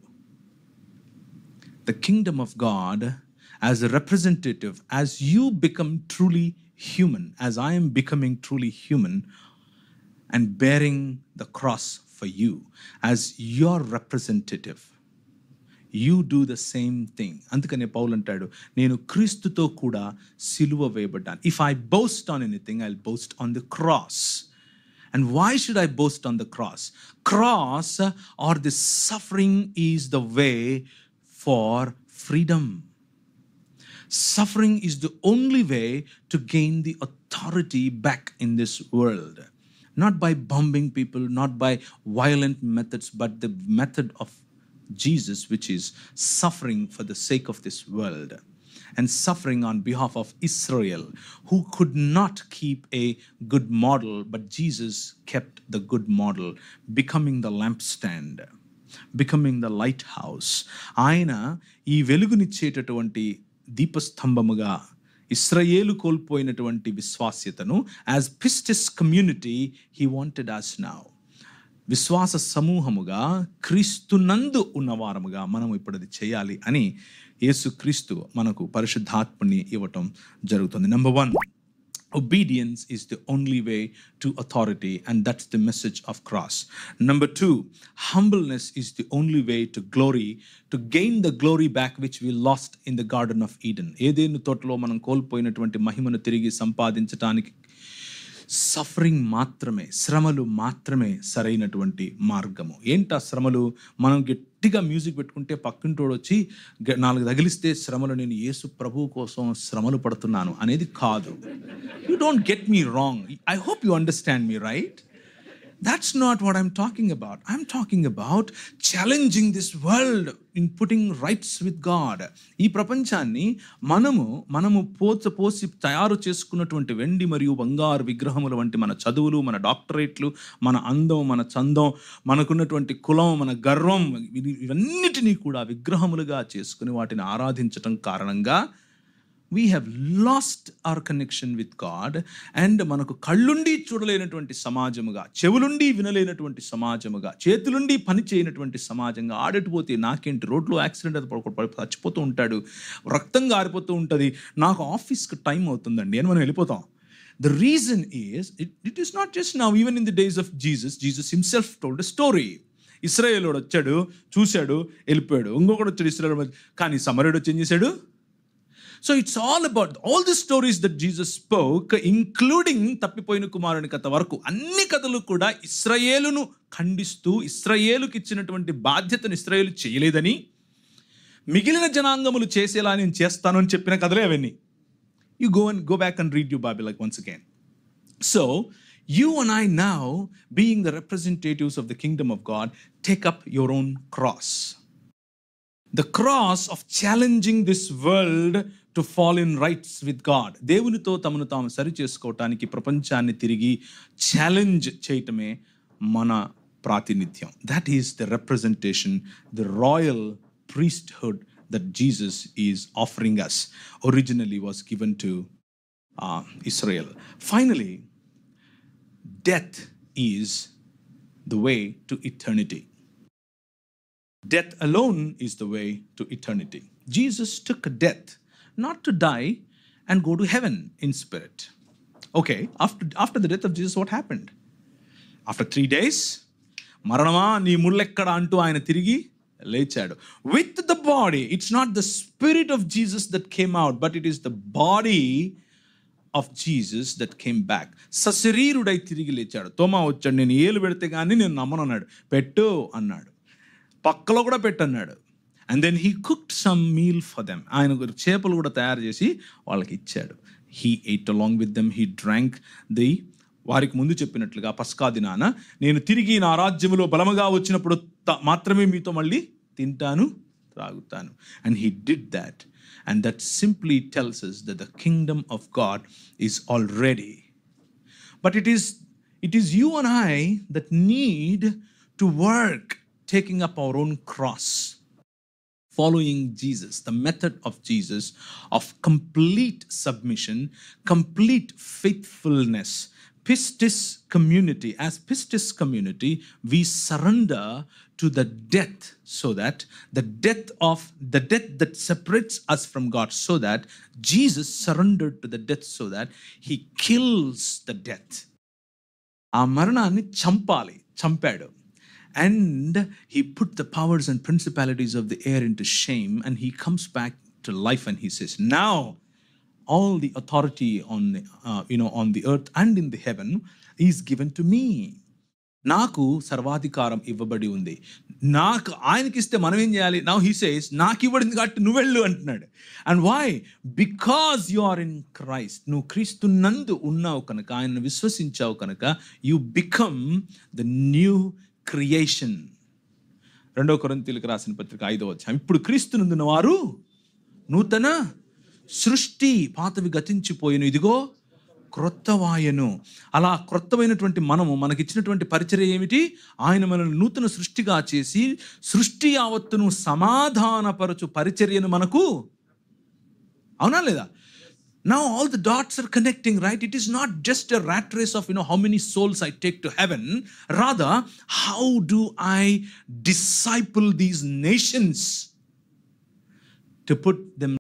The kingdom of God, as a representative, as you become truly human, as I am becoming truly human and bearing the cross for you, as your representative, you do the same thing. అందుకనే పౌలు అంటాడు, నేను క్రీస్తుతో కూడా సిలువ వేయబడ్డాను. If I boast on anything, I'll boast on the cross. And why should I boast on the cross? Cross or the suffering is the way for freedom. Suffering is the only way to gain the authority back in this world. Not by bombing people, not by violent methods, but the method of Jesus, which is suffering for the sake of this world and suffering on behalf of Israel, who could not keep a good model, but Jesus kept the good model, becoming the lampstand, becoming the lighthouse. ఆయన ఈ వెలుగునిచ్చేటటువంటి దీపస్తంభముగా ఇశ్రాయేలు కోల్పోయినటువంటి విశ్వాస్యతను as pistis community he wanted us now. విశ్వాస సమూహముగా క్రీస్తునందు ఉన్నవారముగా మనం ఇప్పుడు అది చేయాలి అని యేసుక్రీస్తు మనకు పరిశుద్ధాత్మని ఇవ్వటం జరుగుతుంది. Number 1, obedience is the only way to authority, and that's the message of cross. Number 2, humbleness is the only way to glory, to gain the glory back which we lost in the Garden of Eden. ఏదెను తోటలో మనం కోల్పోయినటువంటి మహిమను తిరిగి సంపాదించడానికి suffering మాత్రమే, శ్రమలు మాత్రమే సరైనటువంటి మార్గము. ఏంటా శ్రమలు? మనం గట్టిగా మ్యూజిక్ పెట్టుకుంటే పక్కింటోడు వచ్చి 4 తగిలిస్తే శ్రమలు నేను యేసు ప్రభువు కోసం శ్రమలు పడుతున్నాను అనేది కాదు. You don't get me wrong. I hope you understand me, right? That's not what I'm talking about. I'm talking about challenging this world in putting rights with God. ఈ ప్రపంచాన్ని మనము పోసి తయారు చేసుకున్నటువంటి వెండి మరియు బంగారు విగ్రహముల వంటి మన చదువులు, మన డాక్టరేట్లు, మన అందం, మన చందం, మనకున్నటువంటి కులం, మన గర్వం, ఇవన్నిటినీ కూడా విగ్రహములుగా చేసుకుని వాటిని ఆరాధించటం కారణంగా we have lost our connection with God, and మనకు కళ్ళుండి చూడలేనటువంటి సమాజముగా, చెవులుండి వినలేనటువంటి సమాజముగా, చేతులుండి పని చేయనటువంటి సమాజంగా ఆడటిపోతే నాకేంటి, రోడ్లో యాక్సిడెంట్ అది చచ్చిపోతూ ఉంటాడు, రక్తం గారిపోతూ ఉంటుంది, నాకు ఆఫీస్కి టైం అవుతుందండి అని మనం వెళ్ళిపోతాం. The reason is it is not just now, even in the days of Jesus himself told a story. ఇశ్రాయేలోడు వచ్చాడు, చూశాడు, వెళ్ళిపోయాడు. ఇంకొకటి వచ్చాడు ఇశ్రాయేలు, కానీ సమరయుడు వచ్చి ఏం చేశాడు? So it's all about all the stories that Jesus spoke, including తప్పిపోయిన కుమారుని కథ వరకు అన్ని కథలు కూడా ఇశ్రాయేలును ఖండిస్తూ, ఇశ్రాయేలుకి ఇచ్చినటువంటి బాధ్యతను ఇశ్రాయేలు చేయలేదని, మిగిలిన జనాంగములు చేసేలా నేను చేస్తాను అని చెప్పిన కథలే అవన్నీ. You go back and read your Bible like once again. So you and I now, being the representatives of the kingdom of God, take up your own cross. The cross of challenging this world to fall in rights with God. దేవునితో తమను తాము సరి చేసుకోవటానికి ప్రపంచాన్ని తిరిగి challenge చేయటమే మన ప్రాతినిధ్యం. That is the representation, the royal priesthood that Jesus is offering us. Originally was given to Israel. Finally, death is the way to eternity. Death alone is the way to eternity. Jesus took death not to die and go to heaven in spirit. Okay, after the death of Jesus, what happened? After 3 days, మరణమా నీ ముళ్ళెక్కడ అంటూ ఆయన తిరిగి లేచాడు. With the body, it's not the spirit of Jesus that came out, but it is the body of Jesus that came back. సశరీరుడై తిరిగి లేచాడు. తోమా వచ్చాడు, నేను ఏలు పెడితే కానీ నేను నమ్మను అన్నాడు. పెట్టు అన్నాడు, పక్కలో కూడా పెట్టన్నాడు. And then he cooked some meal for them. ఆయన చేపలు కూడా తయారు చేసి వాళ్ళకి ఇచ్చాడు. He ate along with them, he drank the, వారికి ముందు చెప్పినట్లుగా పస్కా దినాన నేను తిరిగి నా రాజ్యములో బలముగా వచ్చినప్పుడు మాత్రమే మీతో మళ్ళీ తింటాను, త్రాగుతాను. And he did that. And that simply tells us that the kingdom of God is already. But it is you and I that need to work taking up our own cross, following Jesus, the method of Jesus of complete submission, complete faithfulness. Pistis community, as Pistis community, we surrender to the death, so that the death that separates us from God, so that Jesus surrendered to the death, so that he kills the death. ఆ మరణాన్ని చంపాడు. And he put the powers and principalities of the air into shame, and he comes back to life, and he says, now all the authority on the earth and in the heaven is given to me. నాకు సర్వాధికారం ఇవ్వబడి ఉంది. నాకు ఆయనకి ఇస్తే మనం ఏం చేయాలి? Now he says నాకు ఇవ్వడింది కాబట్టి నువ్వు వెళ్ళు అంటున్నాడు. And why? Because you are in Christ. నువ్వు క్రీస్తునందు ఉన్నావు కనుక, ఆయనను విశ్వసించావు కనుక, you become the new creation. 2 కొరింథీయులకు రాసిన పత్రిక 5వ అధ్యాయం. ఇప్పుడు క్రీస్తునందున్న వారు నూతన సృష్టి, పాతవి గతించిపోయిన, ఇదిగో క్రొత్తవాయను. అలా క్రొత్తమైనటువంటి మనకిచ్చినటువంటి పరిచర్య ఏమిటి? ఆయన మనల్ని నూతన సృష్టిగా చేసి సృష్టి యావత్తును సమాధానపరచు పరిచర్యను మనకు, అవునా లేదా? Now all the dots are connecting, right? It is not just a rat race of, how many souls I take to heaven. Rather, how do I disciple these nations to put them